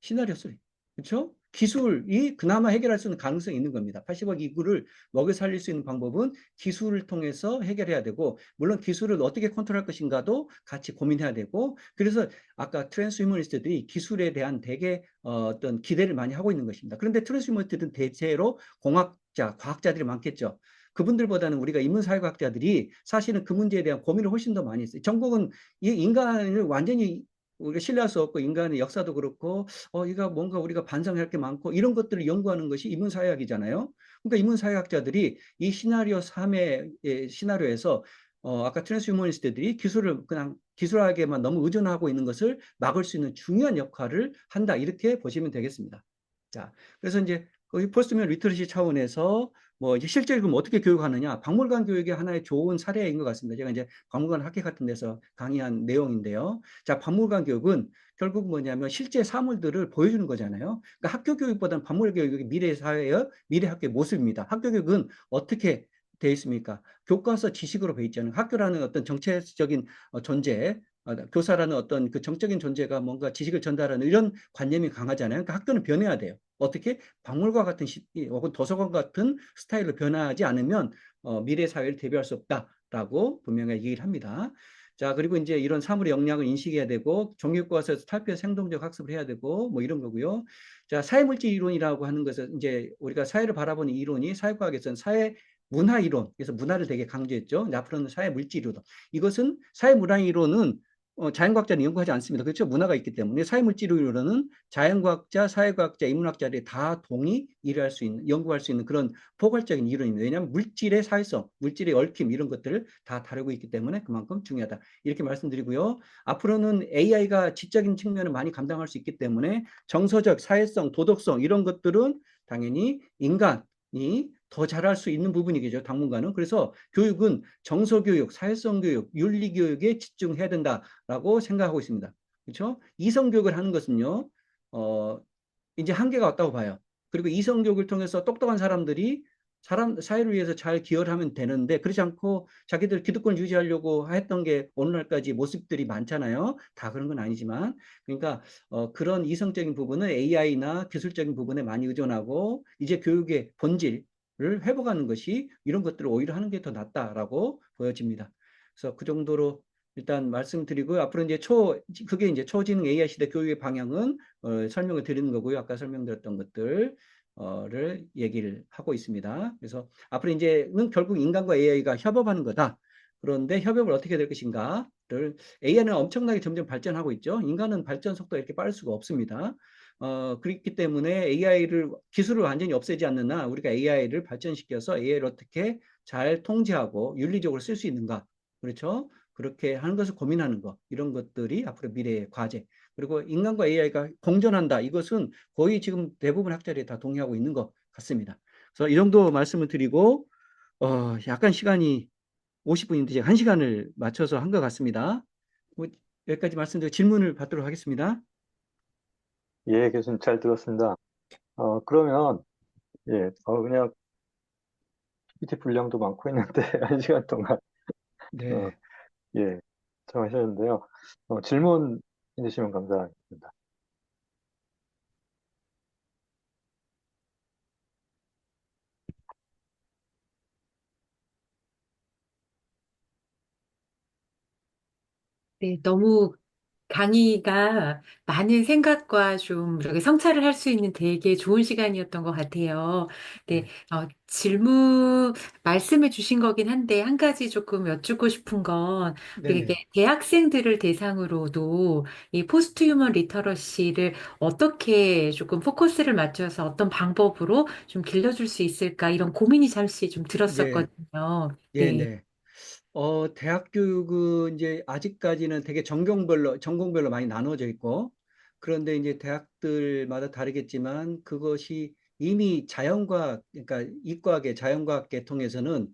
시나리오 3. 그렇죠? 기술이 그나마 해결할 수 있는 가능성이 있는 겁니다. 80억 인구를 먹여 살릴 수 있는 방법은 기술을 통해서 해결해야 되고, 물론 기술을 어떻게 컨트롤할 것인가도 같이 고민해야 되고, 그래서 아까 트랜스휴머니스트들이 기술에 대한 되게 어떤 기대를 많이 하고 있는 것입니다. 그런데 트랜스휴머니스트들은 대체로 공학자, 과학자들이 많겠죠. 그분들보다는 우리가 인문사회과학자들이 사실은 그 문제에 대한 고민을 훨씬 더 많이 했어요. 전공은 이 인간을 완전히 우리가 신뢰할 수 없고 인간의 역사도 그렇고 이가 뭔가 우리가 반성할 게 많고 이런 것들을 연구하는 것이 인문사회학이잖아요. 그러니까 인문사회학자들이 이 시나리오 3의 시나리오에서 아까 트랜스휴머니스트들이 기술을 그냥 기술학에만 너무 의존하고 있는 것을 막을 수 있는 중요한 역할을 한다. 이렇게 보시면 되겠습니다. 자, 그래서 이제 그 포스트면 리터러시 차원에서 뭐 이제 실제로 그럼 어떻게 교육하느냐? 박물관 교육이 하나의 좋은 사례인 것 같습니다. 제가 이제 박물관 학회 같은 데서 강의한 내용인데요. 자, 박물관 교육은 결국 뭐냐면 실제 사물들을 보여주는 거잖아요. 그러니까 학교 교육보다는 박물관 교육이 미래 사회의 미래 학교의 모습입니다. 학교 교육은 어떻게 돼 있습니까? 교과서 지식으로 돼 있잖아요. 학교라는 어떤 정체적인 존재, 교사라는 어떤 그 정적인 존재가 뭔가 지식을 전달하는 이런 관념이 강하잖아요. 그러니까 학교는 변해야 돼요. 어떻게? 박물관 같은 혹은 도서관 같은 스타일로 변화하지 않으면 미래 사회를 대비할 수 없다라고 분명히 얘기를 합니다. 자, 그리고 이제 이런 사물의 역량을 인식해야 되고, 종교과서에서 탈피해서 생동적 학습을 해야 되고, 뭐 이런 거고요. 자, 사회물질 이론이라고 하는 것은 이제 우리가 사회를 바라보는 이론이 사회과학에서는 사회 문화 이론, 그래서 문화를 되게 강조했죠. 앞으로는 사회 물질 이론. 이것은 사회 문화 이론은 자연과학자는 연구하지 않습니다. 그렇죠? 문화가 있기 때문에 사회물질론은 자연과학자, 사회과학자, 인문학자들이 다 동의 일할 수 있는, 연구할 수 있는 그런 포괄적인 이론입니다. 왜냐하면 물질의 사회성, 물질의 얽힘 이런 것들을 다 다루고 있기 때문에 그만큼 중요하다. 이렇게 말씀드리고요. 앞으로는 AI가 지적인 측면을 많이 감당할 수 있기 때문에 정서적, 사회성, 도덕성 이런 것들은 당연히 인간이 더 잘할 수 있는 부분이겠죠, 당분간은. 그래서 교육은 정서교육, 사회성 교육, 윤리교육에 집중해야 된다라고 생각하고 있습니다. 그렇죠? 이성교육을 하는 것은요, 어, 이제 한계가 왔다고 봐요. 그리고 이성교육을 통해서 똑똑한 사람들이 사회를 위해서 잘 기여를 하면 되는데, 그렇지 않고 자기들 기득권을 유지하려고 했던 게 오늘날까지 모습들이 많잖아요. 다 그런 건 아니지만. 그러니까, 그런 이성적인 부분은 AI나 기술적인 부분에 많이 의존하고, 이제 교육의 본질을 회복하는 것이 이런 것들을 오히려 하는 게 더 낫다라고 보여집니다. 그래서 그 정도로 일단 말씀드리고요. 앞으로 이제 그게 이제 초지능 AI 시대 교육의 방향은 설명을 드리는 거고요. 아까 설명드렸던 것들을 얘기를 하고 있습니다. 그래서 앞으로 이제는 결국 인간과 AI가 협업하는 거다. 그런데 협업을 어떻게 될 것인가를 AI는 엄청나게 점점 발전하고 있죠. 인간은 발전 속도가 이렇게 빠를 수가 없습니다. 그렇기 때문에 기술을 완전히 없애지 않는 한 우리가 AI를 발전시켜서 AI를 어떻게 잘 통제하고 윤리적으로 쓸 수 있는가. 그렇죠? 그렇게 하는 것을 고민하는 것, 이런 것들이 앞으로 미래의 과제. 그리고 인간과 AI가 공존한다. 이것은 거의 지금 대부분 학자들이 다 동의하고 있는 것 같습니다. 그래서 이 정도 말씀을 드리고, 약간 시간이 50분인데 제가 1시간을 맞춰서 한 것 같습니다. 뭐, 여기까지 말씀드리고 질문을 받도록 하겠습니다. 예, 교수님 잘 들었습니다. 그러면 그냥 PPT 분량도 많고 있는데 1시간 동안 어, 네. 예, 정하셨는데요. 질문 해주시면 감사하겠습니다. 네, 너무 강의가 많은 생각과 좀 이렇게 성찰을 할 수 있는 되게 좋은 시간이었던 것 같아요. 네, 네. 말씀해 주신 거긴 한데, 한 가지 조금 여쭙고 싶은 건, 우리 이게 네네. 대학생들을 대상으로도 이 포스트 휴먼 리터러시를 어떻게 조금 포커스를 맞춰서 어떤 방법으로 좀 길러줄 수 있을까, 이런 고민이 잠시 좀 예, 들었었거든요. 예, 네. 네. 대학 교육은 이제 아직까지는 되게 전공별로 많이 나눠져 있고, 그런데 이제 대학들마다 다르겠지만 그것이 이미 그러니까 이과계, 자연과학 계통에서는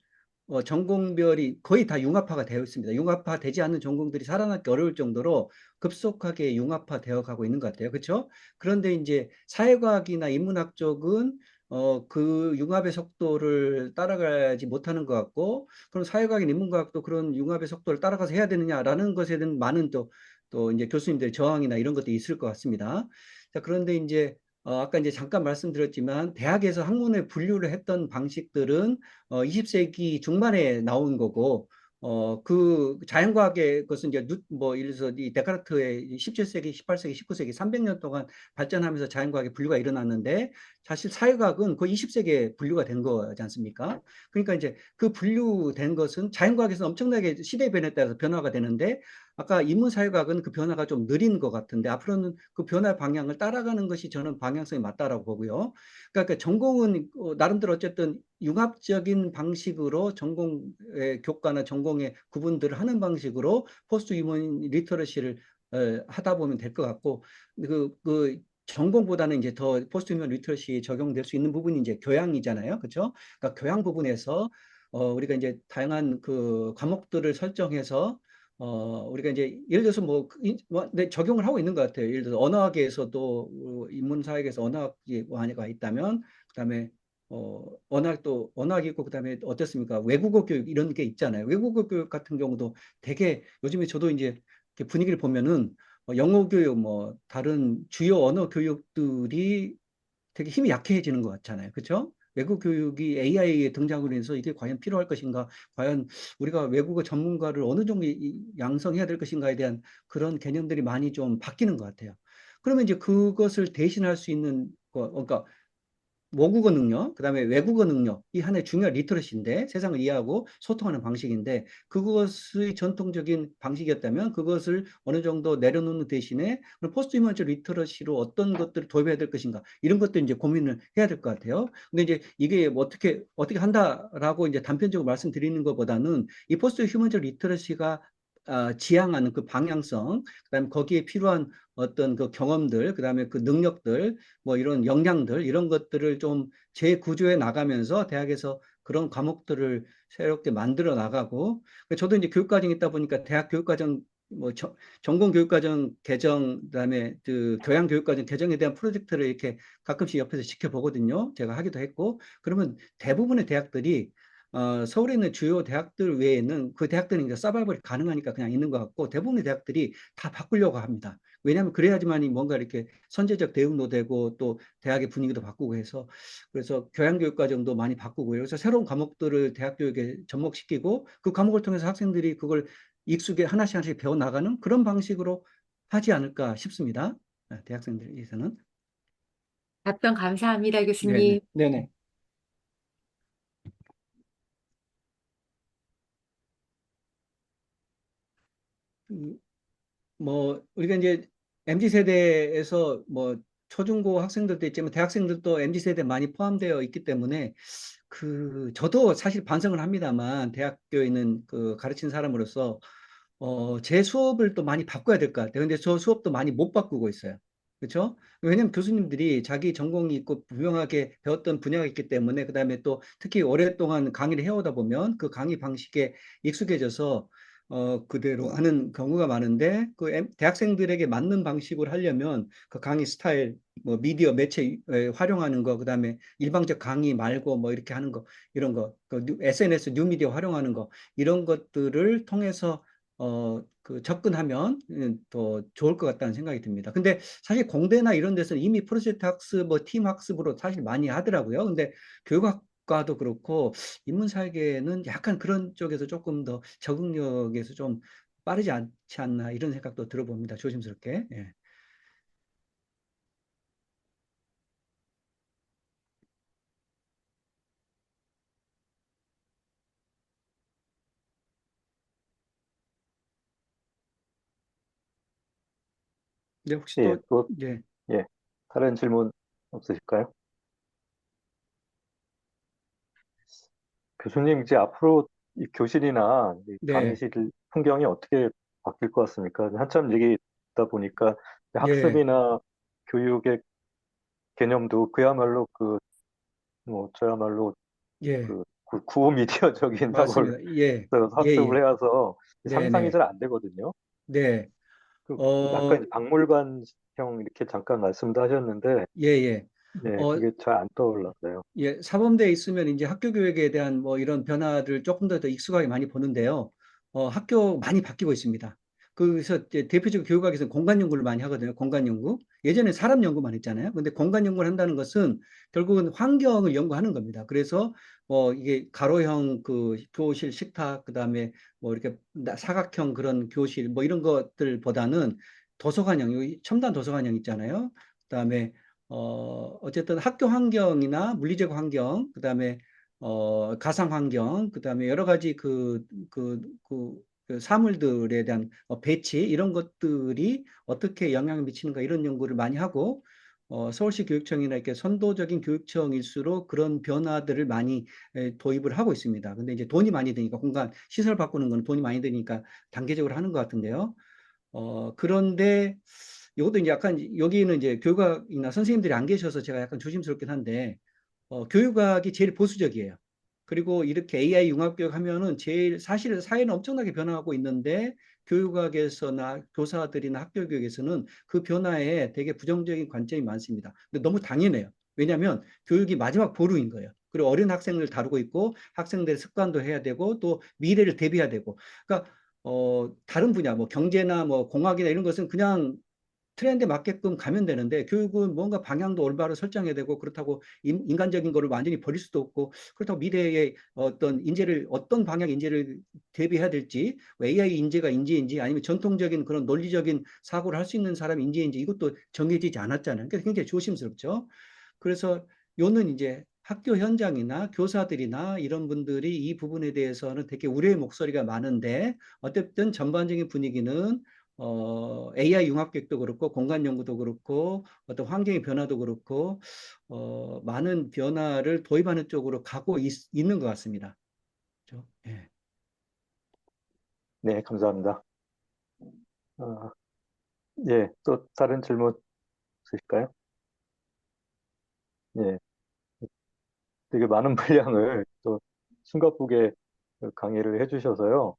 전공별이 거의 다 융합화가 되어 있습니다. 융합화 되지 않는 전공들이 살아남기 어려울 정도로 급속하게 융합화 되어 가고 있는 것 같아요. 그렇죠? 그런데 이제 사회과학이나 인문학 쪽은 그 융합의 속도를 따라가지 못하는 것 같고, 그럼 사회과학이나 인문과학도 그런 융합의 속도를 따라가서 해야 되느냐라는 것에 대한 많은 또 이제 교수님들의 저항이나 이런 것도 있을 것 같습니다. 자, 그런데 이제 아까 이제 잠깐 말씀드렸지만 대학에서 학문을 분류를 했던 방식들은 20세기 중반에 나온 거고, 그 자연과학의 것은 이제 예를 들어서 이 데카르트의 17세기, 18세기, 19세기 300년 동안 발전하면서 자연과학의 분류가 일어났는데, 사실 사회과학은 거의 20세기에 분류가 된 거지 않습니까? 그러니까 이제 그 분류된 것은 자연과학에서 엄청나게 시대 변화에 따라서 변화가 되는데, 아까 인문사회과학은 그 변화가 좀 느린 것 같은데, 앞으로는 그 변화 방향을 따라가는 것이 저는 방향성이 맞다라고 보고요. 그러니까 전공은 나름대로 어쨌든 융합적인 방식으로 전공의 교과나 전공의 구분들을 하는 방식으로 포스트 휴먼 리터러시를 하다 보면 될 것 같고, 그 전공보다는 이제 더 포스트 휴먼 리터러시에 적용될 수 있는 부분이 이제 교양이잖아요. 그렇죠? 그러니까 교양 부분에서 우리가 이제 다양한 그 과목들을 설정해서 우리가 이제 예를 들어서 네, 적용을 하고 있는 것 같아요. 예를 들어서 언어학에서도 인문사회에서 언어학이 하나가 있다면, 그다음에 언어학이 있고, 그다음에 어떻습니까? 외국어 교육 이런 게 있잖아요. 외국어 교육 같은 경우도 되게 요즘에 저도 이제 이렇게 분위기를 보면은 영어 교육 뭐 다른 주요 언어 교육들이 되게 힘이 약해지는 것 같잖아요. 그렇죠? 외국 교육이 AI의 등장으로 인해서 이게 과연 필요할 것인가, 과연 우리가 외국어 전문가를 어느 정도 양성해야 될 것인가에 대한 그런 개념들이 많이 좀 바뀌는 것 같아요. 그러면 이제 그것을 대신할 수 있는 그러니까 모국어 능력, 그다음에 외국어 능력, 이 하나의 중요한 리터러시인데 세상을 이해하고 소통하는 방식인데 그것의 전통적인 방식이었다면 그것을 어느 정도 내려놓는 대신에 포스트 휴먼적 리터러시로 어떤 것들을 도입해야 될 것인가 이런 것들 이제 고민을 해야 될 것 같아요. 근데 이제 이게 뭐 어떻게 한다라고 이제 단편적으로 말씀드리는 것보다는 이 포스트 휴먼적 리터러시가 지향하는 그 방향성, 그다음에 거기에 필요한 어떤 그 경험들, 그다음에 그 능력들, 뭐 이런 역량들 이런 것들을 좀 재구조해 나가면서 대학에서 그런 과목들을 새롭게 만들어 나가고 저도 이제 교육과정에 있다 보니까 대학 교육과정 뭐 전공 교육과정 개정 그다음에 그 교양 교육과정 개정에 대한 프로젝트를 이렇게 가끔씩 옆에서 지켜보거든요. 제가 하기도 했고 그러면 대부분의 대학들이 서울에 있는 주요 대학들 외에는 그 대학들은 이제 서바이벌이 가능하니까 그냥 있는 것 같고 대부분의 대학들이 다 바꾸려고 합니다. 왜냐하면 그래야지만이 뭔가 이렇게 선제적 대응도 되고 또 대학의 분위기도 바꾸고 해서 그래서 교양교육과정도 많이 바꾸고요. 그래서 새로운 과목들을 대학 교육에 접목시키고 그 과목을 통해서 학생들이 그걸 익숙에 하나씩 하나씩 배워나가는 그런 방식으로 하지 않을까 싶습니다. 대학생들에게서는. 답변 감사합니다, 네네. 교수님. 네네. 음, 뭐 우리가 이제 MZ 세대에서 뭐 초중고 학생들도 있지만 대학생들도 MZ 세대에 많이 포함되어 있기 때문에 저도 사실 반성을 합니다만 대학교에 있는 그 가르치는 사람으로서 제 수업을 또 많이 바꿔야 될 것 같아요. 근데 저 수업도 많이 못 바꾸고 있어요. 그렇죠? 왜냐하면 교수님들이 자기 전공이 있고 분명하게 배웠던 분야가 있기 때문에 그다음에 또 특히 오랫동안 강의를 해오다 보면 그 강의 방식에 익숙해져서 그대로 하는 경우가 많은데 대학생들에게 맞는 방식으로 하려면 그 강의 스타일, 뭐 미디어 매체 활용하는 거, 그다음에 일방적 강의 말고 뭐 이렇게 하는 거 이런 거, 그 SNS 뉴미디어 활용하는 거 이런 것들을 통해서 접근하면 더 좋을 것 같다는 생각이 듭니다. 근데 사실 공대나 이런 데서는 이미 프로젝트 학습, 뭐 팀 학습으로 사실 많이 하더라고요. 근데 교육학과도 그렇고 인문사회계는 약간 그런 쪽에서 조금 더 적응력에서 좀 빠르지 않지 않나 이런 생각도 들어봅니다. 조심스럽게. 예. 근데 혹시 예, 또, 예, 예, 다른 질문 없으실까요? 교수님, 이제 앞으로 이 교실이나 이 네, 강의실 풍경이 어떻게 바뀔 것 같습니까? 한참 얘기 듣다 보니까 예, 학습이나 교육의 개념도 그야말로 저야말로 예, 구호 미디어적인 사고를 맞습니다. 예, 예, 학습을 예, 해와서 네, 상상이 네, 잘 안 되거든요. 네, 아까 어, 이제 박물관형 이렇게 잠깐 말씀도 하셨는데, 예, 예. 네, 어, 그게 잘 안 떠올랐어요. 예, 사범대에 있으면 이제 학교 교육에 대한 뭐 이런 변화를 조금 더 익숙하게 많이 보는데요. 학교 많이 바뀌고 있습니다. 그래서 이제 대표적으로 교육학에서는 공간 연구를 많이 하거든요. 공간 연구. 예전에 사람 연구만 했잖아요. 근데 공간 연구를 한다는 것은 결국은 환경을 연구하는 겁니다. 그래서 이게 가로형 그 교실 식탁, 그다음에 뭐 이렇게 사각형 그런 교실 뭐 이런 것들보다는 도서관형, 여기 첨단 도서관형 있잖아요. 그다음에 어쨌든 학교 환경이나 물리적 환경, 그다음에 가상 환경, 그다음에 여러 가지 그 사물들에 대한 배치 이런 것들이 어떻게 영향을 미치는가 이런 연구를 많이 하고 서울시 교육청이나 이렇게 선도적인 교육청일수록 그런 변화들을 많이 도입을 하고 있습니다. 근데 이제 돈이 많이 드니까 공간 시설 바꾸는 건 돈이 많이 드니까 단계적으로 하는 것 같은데요. 그런데 이것도 이제 약간 여기는 이제 교육학이나 선생님들이 안 계셔서 제가 약간 조심스럽긴 한데 교육학이 제일 보수적이에요. 그리고 이렇게 AI 융합교육 하면은 제일 사실 사회는 엄청나게 변화하고 있는데 교육학에서나 교사들이나 학교 교육에서는 그 변화에 되게 부정적인 관점이 많습니다. 근데 너무 당연해요. 왜냐하면 교육이 마지막 보루인 거예요. 그리고 어린 학생을 다루고 있고 학생들의 습관도 해야 되고 또 미래를 대비해야 되고. 그러니까 다른 분야, 뭐 경제나 뭐 공학이나 이런 것은 그냥 트렌드에 맞게끔 가면 되는데 교육은 뭔가 방향도 올바로 설정해야 되고 그렇다고 인간적인 거를 완전히 버릴 수도 없고 그렇다고 미래의 어떤 방향 인재를 대비해야 될지 AI 인재가 인재인지 아니면 전통적인 그런 논리적인 사고를 할 수 있는 사람이 인재인지 이것도 정해지지 않았잖아요. 그러니까 굉장히 조심스럽죠. 그래서 요는 이제 학교 현장이나 교사들이나 이런 분들이 이 부분에 대해서는 되게 우려의 목소리가 많은데 어쨌든 전반적인 분위기는 AI 융합 교육도 그렇고 공간 연구도 그렇고 어떤 환경의 변화도 그렇고 많은 변화를 도입하는 쪽으로 가고 있는 것 같습니다. 그렇죠? 예. 네, 감사합니다. 어, 예, 또 다른 질문 있으실까요? 예, 되게 많은 분량을 또 숨가쁘게 강의를 해주셔서요.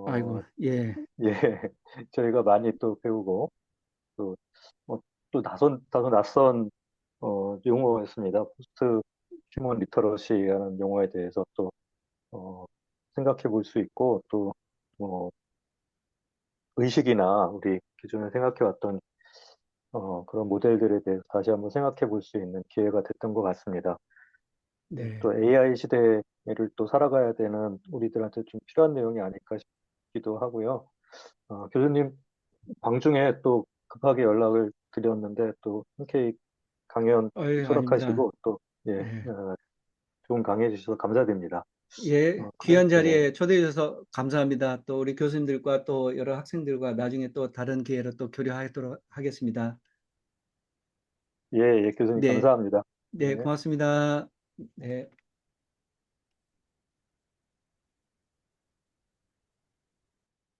아이고, 어, 예, 예, 저희가 많이 또 배우고 또, 또 다소 낯선 용어였습니다. 포스트 휴먼 리터러시라는 용어에 대해서 또 생각해 볼 수 있고 또 뭐, 의식이나 우리 기존에 생각해 왔던 그런 모델들에 대해서 다시 한번 생각해 볼 수 있는 기회가 됐던 것 같습니다. 네. 또 AI 시대를 또 살아가야 되는 우리들한테 좀 필요한 내용이 아닐까 싶기도 하고요. 교수님 방중에 또 급하게 연락을 드렸는데 또 흔쾌히 강연 아닙니다. 수락하시고 또 예, 예. 좋은 강의 해주셔서 감사드립니다. 예, 그럼 귀한 네, 자리에 초대해 주셔서 감사합니다. 또 우리 교수님들과 또 여러 학생들과 나중에 또 다른 기회로 또 교류하도록 하겠습니다. 예, 예, 교수님 네, 감사합니다. 네, 네. 고맙습니다. 네.